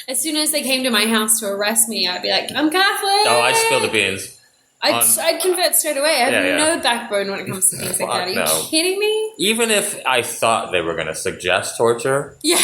[SPEAKER 1] As soon as they came to my house to arrest me, I'd be like, I'm Catholic.
[SPEAKER 2] Oh, I'd spill the beans.
[SPEAKER 1] I'd convert straight away. I have no backbone when it comes to things like that. Are you kidding me?
[SPEAKER 2] Even if I thought they were going to suggest torture.
[SPEAKER 1] Yeah.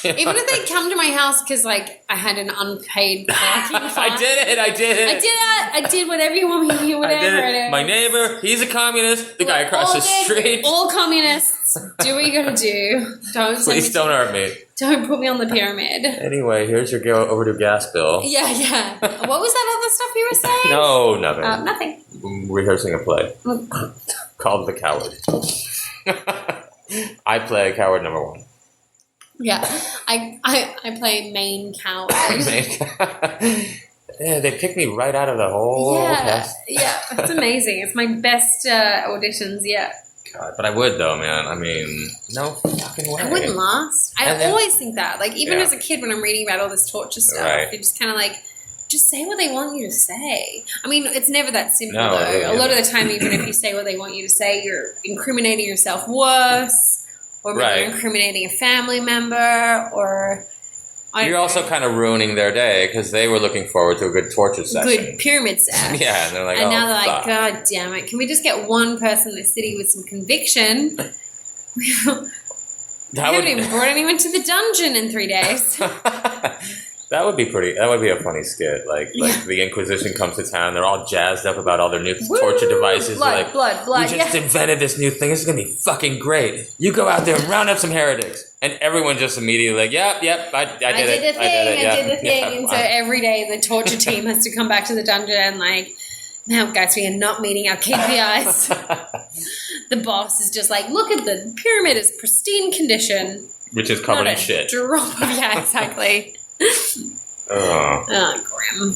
[SPEAKER 1] Even if they come to my house because, like, I had an unpaid parking fine.
[SPEAKER 2] I did it.
[SPEAKER 1] I did whatever you want me to do, whatever.
[SPEAKER 2] I did it. My neighbor, he's a communist. The guy across the street.
[SPEAKER 1] All communists. Do what you got to do.
[SPEAKER 2] Please don't hurt me.
[SPEAKER 1] Don't put me on the pyramid.
[SPEAKER 2] Anyway, here's your overdue gas bill.
[SPEAKER 1] Yeah. What was that other stuff you were saying?
[SPEAKER 2] No, nothing.
[SPEAKER 1] Nothing.
[SPEAKER 2] I'm rehearsing a play called The Coward. I play coward number 1.
[SPEAKER 1] Yeah, I play main coward.
[SPEAKER 2] Yeah, they picked me right out of the whole test.
[SPEAKER 1] Yeah, it's amazing. It's my best auditions yet.
[SPEAKER 2] God, but I would though, man. I mean, no fucking way.
[SPEAKER 1] I wouldn't last. I always think that. Like, even as a kid when I'm reading about all this torture stuff, you're just kind of like, just say what they want you to say. I mean, it's never that simple, though. A lot of the time, even if you say what they want you to say, you're incriminating yourself worse, or maybe you're incriminating a family member, or...
[SPEAKER 2] You're also kind of ruining their day because they were looking forward to a good torture session.
[SPEAKER 1] Good pyramid sex.
[SPEAKER 2] Yeah, and they're like,
[SPEAKER 1] and now they're like, God damn it. Can we just get one person in the city with some conviction? We haven't even brought anyone to the dungeon in 3 days.
[SPEAKER 2] That would be a funny skit. Like the Inquisition comes to town, they're all jazzed up about all their new torture devices.
[SPEAKER 1] Blood.
[SPEAKER 2] We just invented this new thing. This is going to be fucking great. You go out there and round up some heretics. And everyone just immediately like, yep, I did it.
[SPEAKER 1] I did the thing. And so every day the torture team has to come back to the dungeon and like, now guys, we are not meeting our KPIs. The boss is just like, look at the pyramid is pristine condition.
[SPEAKER 2] Which is covered in shit.
[SPEAKER 1] Drop of, exactly. Grim.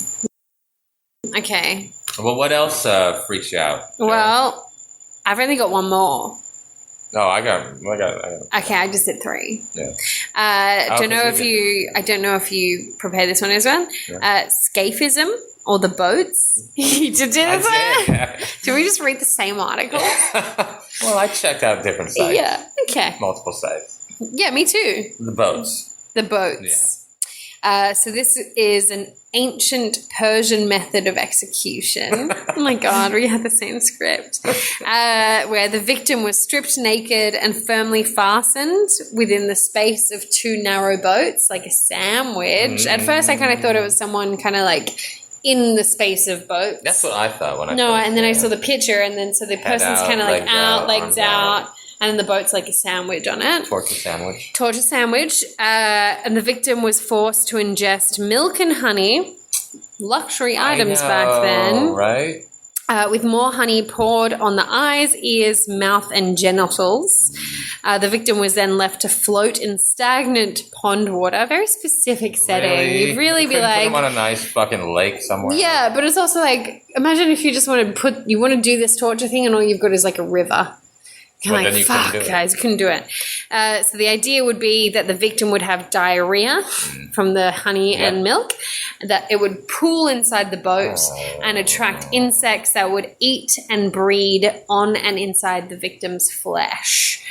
[SPEAKER 1] Okay.
[SPEAKER 2] Well, what else freaks you out, Joe?
[SPEAKER 1] Well, I've only got one more.
[SPEAKER 2] No, I got.
[SPEAKER 1] Okay, I just did 3.
[SPEAKER 2] Yeah.
[SPEAKER 1] I don't know if you prepared this one as well. Yeah. Scaphism or the boats. You did this one? Yeah. Did we just read the same article?
[SPEAKER 2] Well, I checked out different sites.
[SPEAKER 1] Yeah. Okay.
[SPEAKER 2] Multiple sites.
[SPEAKER 1] Yeah, me too.
[SPEAKER 2] The boats.
[SPEAKER 1] Yeah. So this is an ancient Persian method of execution. Oh my God, we had the same script. Where the victim was stripped naked and firmly fastened within the space of 2 narrow boats, like a sandwich. At first, I kind of thought it was someone kind of like in the space of boats.
[SPEAKER 2] That's what I thought when I
[SPEAKER 1] and then I saw the picture, and then so the person's kind of like out, legs out. And then the boat's like a sandwich on it.
[SPEAKER 2] Torture sandwich.
[SPEAKER 1] And the victim was forced to ingest milk and honey, luxury items back then.
[SPEAKER 2] Right?
[SPEAKER 1] With more honey poured on the eyes, ears, mouth, and genitals. The victim was then left to float in stagnant pond water. Very specific setting.
[SPEAKER 2] Really?
[SPEAKER 1] You'd really be like...
[SPEAKER 2] Put them on a nice fucking lake somewhere.
[SPEAKER 1] Yeah, but it's also like, imagine if you just want to do this torture thing and all you've got is like a river. Fuck, guys, couldn't do it. So the idea would be that the victim would have diarrhea from the honey and milk, that it would pool inside the boat and attract insects that would eat and breed on and inside the victim's flesh.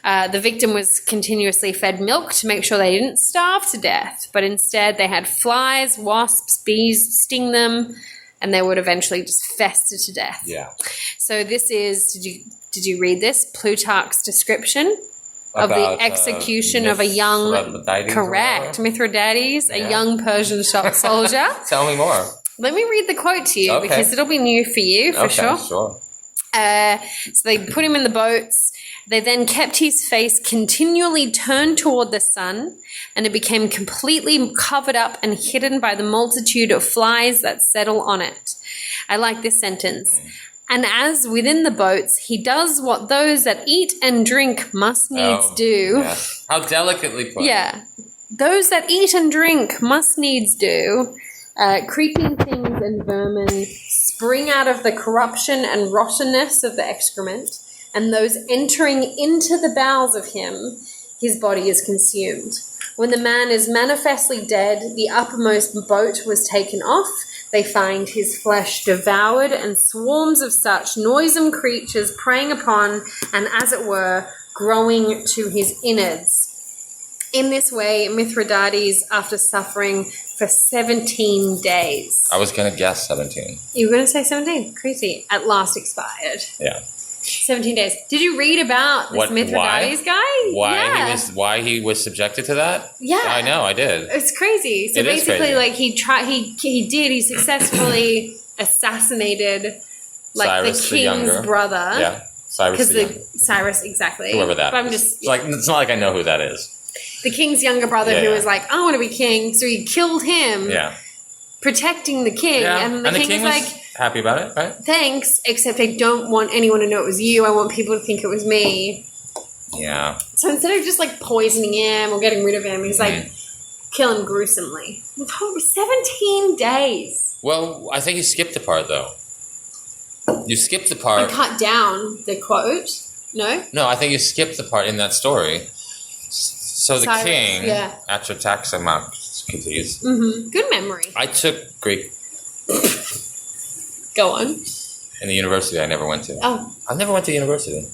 [SPEAKER 1] The victim was continuously fed milk to make sure they didn't starve to death, but instead they had flies, wasps, bees sting them, and they would eventually just fester to death.
[SPEAKER 2] Yeah.
[SPEAKER 1] So this is, did you read this? Plutarch's description of the execution of a young, Mithridates, a young Persian soldier.
[SPEAKER 2] Tell me more.
[SPEAKER 1] Let me read the quote to you because it'll be new for you for sure.
[SPEAKER 2] Sure.
[SPEAKER 1] So they put him in the boats. They then kept his face continually turned toward the sun, and it became completely covered up and hidden by the multitude of flies that settle on it. I like this sentence. And as within the boats, he does what those that eat and drink must needs do.
[SPEAKER 2] Yes. How delicately put.
[SPEAKER 1] Yeah. Those that eat and drink must needs do. Creeping things and vermin spring out of the corruption and rottenness of the excrement, and those entering into the bowels of him, his body is consumed. When the man is manifestly dead, the uppermost boat was taken off. They find his flesh devoured, and swarms of such noisome creatures preying upon, and as it were, growing to his innards. In this way, Mithridates, after suffering for 17 days.
[SPEAKER 2] I was going to guess 17.
[SPEAKER 1] You were going to say 17? Crazy. At last expired.
[SPEAKER 2] Yeah.
[SPEAKER 1] 17 days. Did you read about this Mithridates guy?
[SPEAKER 2] Why he was subjected to that?
[SPEAKER 1] Yeah.
[SPEAKER 2] I know, I did.
[SPEAKER 1] It's crazy. So basically, like he successfully assassinated like Cyrus the king's brother.
[SPEAKER 2] Yeah. Cyrus,
[SPEAKER 1] exactly.
[SPEAKER 2] Whoever that
[SPEAKER 1] but
[SPEAKER 2] is. It's not like I know who that is.
[SPEAKER 1] The king's younger brother who was like, I want to be king. So he killed him.
[SPEAKER 2] Yeah.
[SPEAKER 1] Protecting the king.
[SPEAKER 2] Yeah.
[SPEAKER 1] And the king was like,
[SPEAKER 2] happy about it, right?
[SPEAKER 1] Thanks, except I don't want anyone to know it was you. I want people to think it was me.
[SPEAKER 2] Yeah.
[SPEAKER 1] So instead of just like poisoning him or getting rid of him, he's like, kill him gruesomely. 17 days.
[SPEAKER 2] Well, I think you skipped the part though. You skipped the part.
[SPEAKER 1] I cut down the quote. No?
[SPEAKER 2] No, I think you skipped the part in that story. So the king, Atraxamaxes.
[SPEAKER 1] Good memory.
[SPEAKER 2] I took Greek.
[SPEAKER 1] Go on.
[SPEAKER 2] In the university I never went to.
[SPEAKER 1] Oh.
[SPEAKER 2] I never went to university.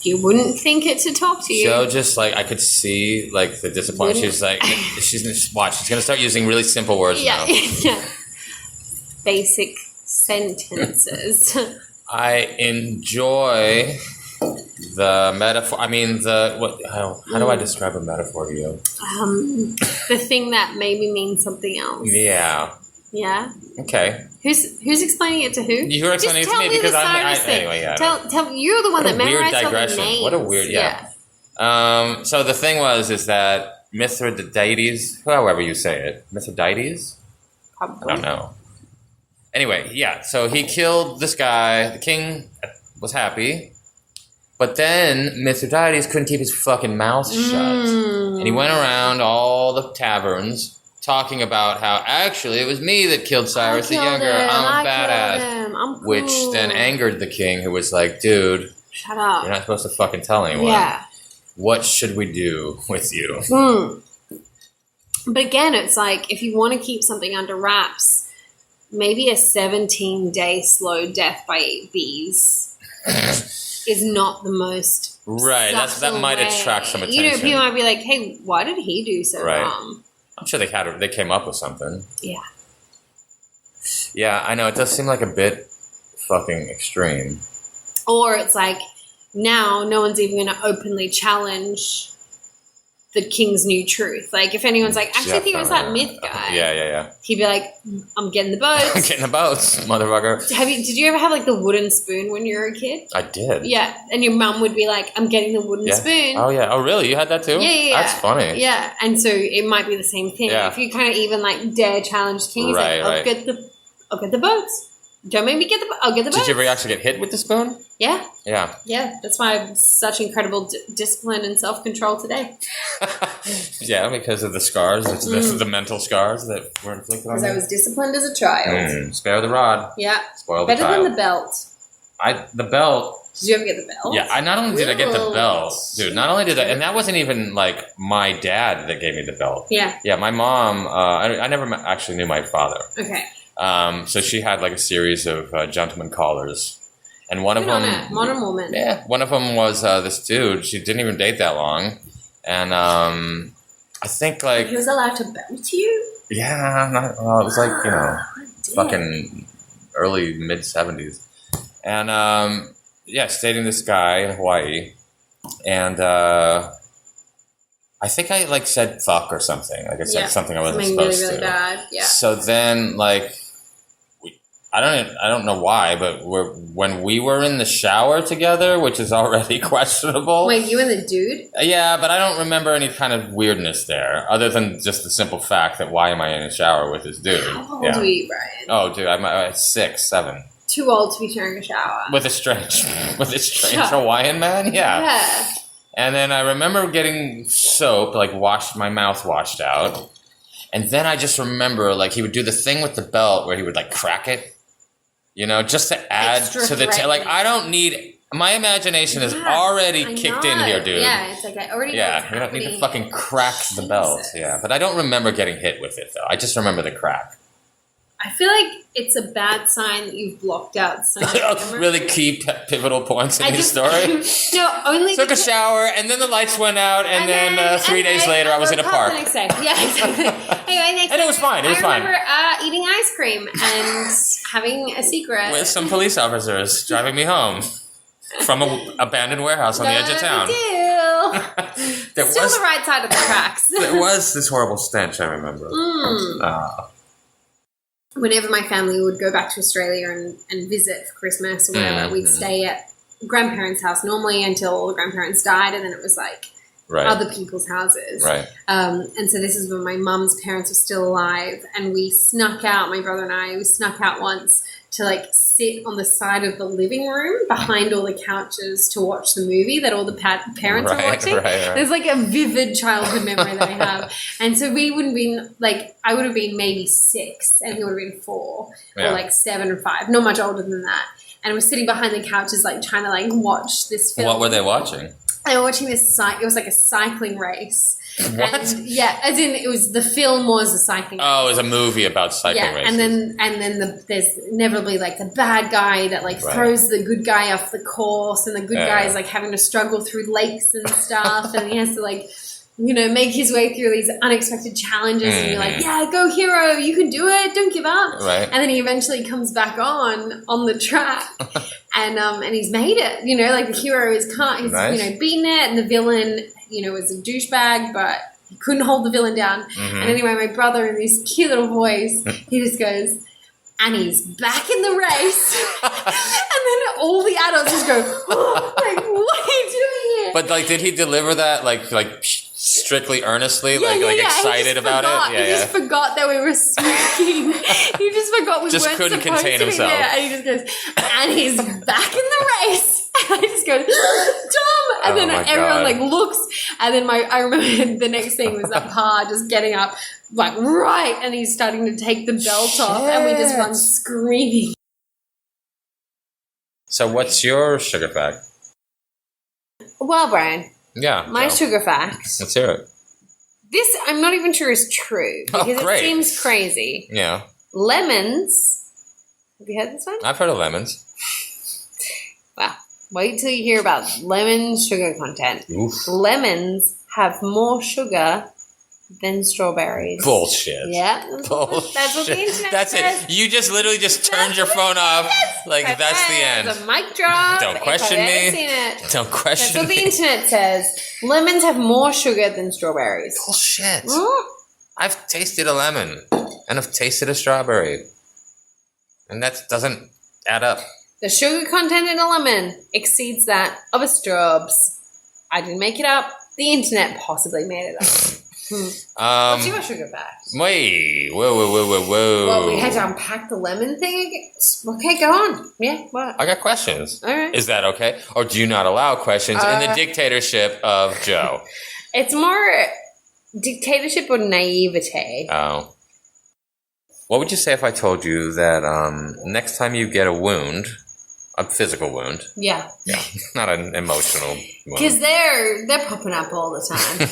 [SPEAKER 1] You wouldn't think it to talk to you.
[SPEAKER 2] So just like I could see like the disappointment. She's like, she's going to start using really simple words now.
[SPEAKER 1] Yeah. Basic sentences.
[SPEAKER 2] I enjoy the metaphor. I mean, how do I describe a metaphor to you?
[SPEAKER 1] The thing that maybe means something else.
[SPEAKER 2] Yeah.
[SPEAKER 1] Yeah.
[SPEAKER 2] Okay.
[SPEAKER 1] Who's explaining it to who?
[SPEAKER 2] You're explaining it to me because anyway. Yeah.
[SPEAKER 1] Tell you're the one that memorized all the names.
[SPEAKER 2] What a weird So the thing is that Mithridates, however you say it, Mithridates.
[SPEAKER 1] Probably.
[SPEAKER 2] I don't know. Anyway, yeah. So he killed this guy. The king was happy. But then Mithridates couldn't keep his fucking mouth shut. And he went around all the taverns talking about how actually it was me that killed Cyrus the Younger. I'm a badass.
[SPEAKER 1] I'm cool.
[SPEAKER 2] Which then angered the king, who was like, dude,
[SPEAKER 1] Shut up.
[SPEAKER 2] You're not supposed to fucking tell anyone.
[SPEAKER 1] Yeah.
[SPEAKER 2] What should we do with you?
[SPEAKER 1] But again, it's like, if you want to keep something under wraps, maybe a 17-day slow death by bees is not the most
[SPEAKER 2] right. That might attract some attention.
[SPEAKER 1] You know, people might be like, "Hey, why did he do so wrong?"
[SPEAKER 2] I'm sure they came up with something.
[SPEAKER 1] Yeah.
[SPEAKER 2] Yeah, I know. It does seem like a bit fucking extreme.
[SPEAKER 1] Or it's like, now no one's even going to openly challenge the King's New Truth. Like, if anyone's like, actually, I think it was that myth guy.
[SPEAKER 2] Yeah.
[SPEAKER 1] He'd be like, I'm getting the boats.
[SPEAKER 2] I'm getting the boats, motherfucker.
[SPEAKER 1] Did you ever have, like, the wooden spoon when you were a kid?
[SPEAKER 2] I did.
[SPEAKER 1] Yeah. And your mum would be like, I'm getting the wooden spoon.
[SPEAKER 2] Oh, yeah. Oh, really? You had that too?
[SPEAKER 1] Yeah.
[SPEAKER 2] That's funny.
[SPEAKER 1] Yeah. And so it might be the same thing.
[SPEAKER 2] Yeah.
[SPEAKER 1] If you kind of even, like, dare challenge King, like, I'll get the boats. Don't make me I'll get the boats.
[SPEAKER 2] Did you ever actually get hit with the spoon?
[SPEAKER 1] Yeah.
[SPEAKER 2] Yeah.
[SPEAKER 1] Yeah. That's why I have such incredible discipline and self-control today.
[SPEAKER 2] Yeah, because of the scars. This is the mental scars that were inflicted on you.
[SPEAKER 1] Because I was disciplined as a child.
[SPEAKER 2] Spare the rod.
[SPEAKER 1] Yeah.
[SPEAKER 2] Spoil the child.
[SPEAKER 1] Better than the belt.
[SPEAKER 2] The belt.
[SPEAKER 1] Did you ever get the belt?
[SPEAKER 2] Yeah, not only did I get the belt, dude, not only did I, and that wasn't even like my dad that gave me the belt.
[SPEAKER 1] Yeah.
[SPEAKER 2] Yeah, my mom, I never actually knew my father.
[SPEAKER 1] Okay.
[SPEAKER 2] So she had like a series of gentleman callers. And one of them...
[SPEAKER 1] Modern woman.
[SPEAKER 2] Yeah. One of them was this dude. She didn't even date that long. And I think like...
[SPEAKER 1] He was allowed to belt you?
[SPEAKER 2] Yeah. It was like, fucking early, mid-70s. And dating this guy in Hawaii. And I think I like said fuck or something. Like I said something I wasn't supposed
[SPEAKER 1] really, really bad. Yeah.
[SPEAKER 2] So then like... I don't know why, but when we were in the shower together, which is already questionable.
[SPEAKER 1] Wait, you and the dude?
[SPEAKER 2] Yeah, but I don't remember any kind of weirdness there, other than just the simple fact that why am I in a shower with this dude?
[SPEAKER 1] How old were you, Brian?
[SPEAKER 2] Oh, dude, I'm 6, 7.
[SPEAKER 1] Too old to be sharing a shower.
[SPEAKER 2] With a strange Hawaiian man? Yeah. And then I remember getting soap, like my mouth washed out. And then I just remember, like, he would do the thing with the belt where he would, like, crack it. Just to add to the... like, I don't need... My imagination is already kicked in here, dude.
[SPEAKER 1] Yeah, it's like I already know what's
[SPEAKER 2] you don't need to fucking crack the belt. Yeah, but I don't remember getting hit with it, though. I just remember the crack.
[SPEAKER 1] I feel like it's a bad sign that you've blocked out some
[SPEAKER 2] really key pivotal points in your story.
[SPEAKER 1] No, only
[SPEAKER 2] took a shower, and then the lights went out, and then 3 days later, I was in a park.
[SPEAKER 1] The next day. Yeah, exactly. Anyway,
[SPEAKER 2] and it was fine. It was fine.
[SPEAKER 1] I remember eating ice cream and having a secret
[SPEAKER 2] with some police officers driving me home from an abandoned warehouse on the edge of town.
[SPEAKER 1] Still the right side of the tracks.
[SPEAKER 2] There was this horrible stench. I remember.
[SPEAKER 1] Whenever my family would go back to Australia and visit for Christmas or whatever, we'd stay at grandparents' house normally until all the grandparents died, and then it was like other people's houses.
[SPEAKER 2] Right.
[SPEAKER 1] And so this is when my mum's parents were still alive, and we snuck out, my brother and I, once to like sit on the side of the living room behind all the couches to watch the movie that all the parents were watching. Right. There's like a vivid childhood memory that I have. And so we wouldn't been like, I would have been maybe 6 and he would have been 4 or like 7 or 5, not much older than that. And we're sitting behind the couches like trying to like watch this film.
[SPEAKER 2] What were they watching?
[SPEAKER 1] They were watching this, it was like a cycling race.
[SPEAKER 2] What?
[SPEAKER 1] And, yeah, as in the film was a cycling race.
[SPEAKER 2] Oh, it was a movie about cycling races.
[SPEAKER 1] and then there's inevitably like the bad guy that like throws the good guy off the course, and the good guy is like having to struggle through lakes and stuff, and he has to like, make his way through these unexpected challenges, and you're like, yeah, go hero, you can do it, don't give up.
[SPEAKER 2] Right.
[SPEAKER 1] And then he eventually comes back on the track, and he's made it. Like the hero he's beaten it, and the villain, was a douchebag, but he couldn't hold the villain down. And anyway, my brother in this cute little voice, he just goes, and he's back in the race. And then all the adults just go, like, what are you doing here?
[SPEAKER 2] But like, did he deliver that like strictly earnestly, like excited about it?
[SPEAKER 1] He just forgot that we were speaking. He just forgot we weren't
[SPEAKER 2] couldn't
[SPEAKER 1] supposed
[SPEAKER 2] contain
[SPEAKER 1] to be
[SPEAKER 2] himself.
[SPEAKER 1] there. And he just goes, and he's back in the race. And I just go, Tom! And then everyone like looks. And then I remember the next thing was that Pa just getting up, like, and he's starting to take the belt off, and we just run screaming.
[SPEAKER 2] So what's your sugar fact?
[SPEAKER 1] Well, Brian.
[SPEAKER 2] Yeah.
[SPEAKER 1] My sugar fact.
[SPEAKER 2] Let's hear it.
[SPEAKER 1] This, I'm not even sure is true. Because it seems crazy.
[SPEAKER 2] Yeah.
[SPEAKER 1] Lemons. Have you heard this one?
[SPEAKER 2] I've heard of lemons.
[SPEAKER 1] Well, wait till you hear about lemon sugar content.
[SPEAKER 2] Oof.
[SPEAKER 1] Lemons have more sugar than strawberries.
[SPEAKER 2] Bullshit.
[SPEAKER 1] Yeah.
[SPEAKER 2] Bullshit.
[SPEAKER 1] That's what the internet
[SPEAKER 2] That's
[SPEAKER 1] says.
[SPEAKER 2] it. You just literally turned your phone off. Like, that's the end.
[SPEAKER 1] It's a mic drop.
[SPEAKER 2] Don't question me.
[SPEAKER 1] Seen it.
[SPEAKER 2] Don't question me.
[SPEAKER 1] That's what the internet says. Lemons have more sugar than strawberries.
[SPEAKER 2] Bullshit. I've tasted a lemon. And I've tasted a strawberry. And that doesn't add up.
[SPEAKER 1] The sugar content in a lemon exceeds that of a strawbs. I didn't make it up. The internet possibly made it up. What's your sugar fact?
[SPEAKER 2] Whoa.
[SPEAKER 1] Well, we had to unpack the lemon thing again. Okay, go on. Yeah, what?
[SPEAKER 2] I got questions.
[SPEAKER 1] All right.
[SPEAKER 2] Is that okay? Or do you not allow questions in the dictatorship of Joe?
[SPEAKER 1] It's more dictatorship or naivete.
[SPEAKER 2] Oh. What would you say if I told you that next time you get a wound, a physical wound.
[SPEAKER 1] Yeah.
[SPEAKER 2] Yeah, not an emotional wound.
[SPEAKER 1] Because they're popping up all the time.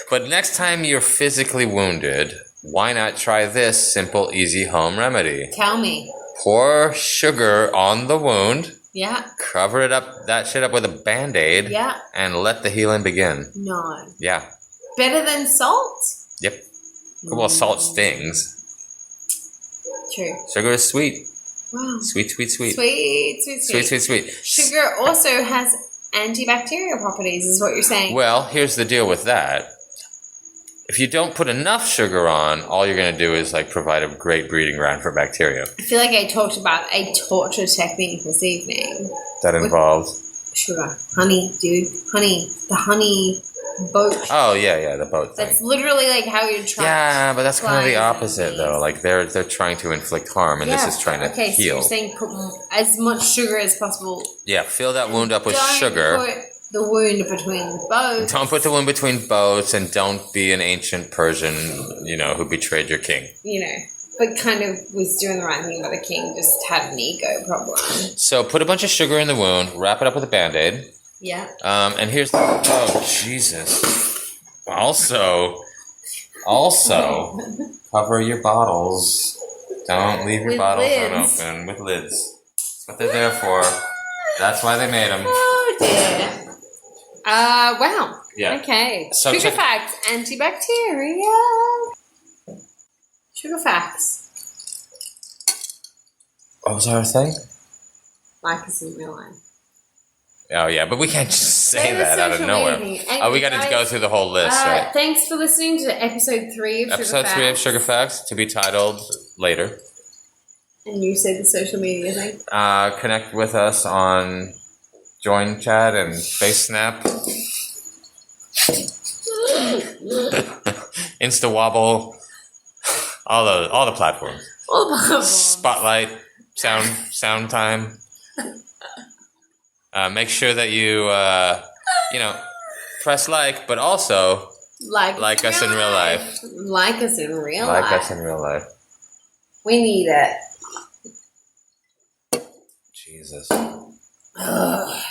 [SPEAKER 2] But next time you're physically wounded, why not try this simple, easy home remedy?
[SPEAKER 1] Tell me.
[SPEAKER 2] Pour sugar on the wound.
[SPEAKER 1] Yeah.
[SPEAKER 2] Cover that shit up with a Band-Aid.
[SPEAKER 1] Yeah.
[SPEAKER 2] And let the healing begin.
[SPEAKER 1] No.
[SPEAKER 2] Yeah.
[SPEAKER 1] Better than salt?
[SPEAKER 2] Yep. Well, salt stings.
[SPEAKER 1] True.
[SPEAKER 2] Sugar is sweet.
[SPEAKER 1] Wow.
[SPEAKER 2] Sweet.
[SPEAKER 1] Sweet. Sugar also has antibacterial properties, is what you're saying.
[SPEAKER 2] Well, here's the deal with that. If you don't put enough sugar on, all you're going to do is like provide a great breeding ground for bacteria.
[SPEAKER 1] I feel like I talked about a torture technique this evening.
[SPEAKER 2] That involves?
[SPEAKER 1] Sugar. Honey, dude. Honey. The honey boat.
[SPEAKER 2] Oh, yeah, the boat thing.
[SPEAKER 1] That's literally like how you're trying.
[SPEAKER 2] Yeah, but that's kind of the opposite, though. Like, they're trying to inflict harm, and this is trying to heal.
[SPEAKER 1] Okay, so you're saying put as much sugar as possible.
[SPEAKER 2] Yeah, fill that wound up with sugar.
[SPEAKER 1] Don't put the wound between boats.
[SPEAKER 2] Don't put the wound between boats, and don't be an ancient Persian, who betrayed your king.
[SPEAKER 1] But kind of was doing the right thing, but the king just had an ego problem.
[SPEAKER 2] So put a bunch of sugar in the wound, wrap it up with a Band-Aid.
[SPEAKER 1] Yeah.
[SPEAKER 2] And here's the... Oh, Jesus. Also, cover your bottles. Don't leave your bottles unopened with lids. That's what they're there for. That's why they made them.
[SPEAKER 1] Oh, dear. Wow.
[SPEAKER 2] Yeah.
[SPEAKER 1] Okay.
[SPEAKER 2] So
[SPEAKER 1] Sugar facts. Antibacterial. Sugar facts.
[SPEAKER 2] What was our thing?
[SPEAKER 1] Like us in real life.
[SPEAKER 2] Oh, yeah, but we can't just say that out of nowhere. We got to go through the whole list, right?
[SPEAKER 1] Thanks for listening to episode 3 of Sugar Facts.
[SPEAKER 2] Episode 3 of Sugar Facts, to be titled later.
[SPEAKER 1] And you say the social media thing?
[SPEAKER 2] Connect with us on Join Chat and FaceSnap. InstaWobble. All the platforms.
[SPEAKER 1] All the platforms.
[SPEAKER 2] Spotlight. Sound time. Make sure that you, press like, but also like us in real life.
[SPEAKER 1] Like us in real life.
[SPEAKER 2] Like us in real life.
[SPEAKER 1] We need it.
[SPEAKER 2] Jesus.
[SPEAKER 1] Ugh.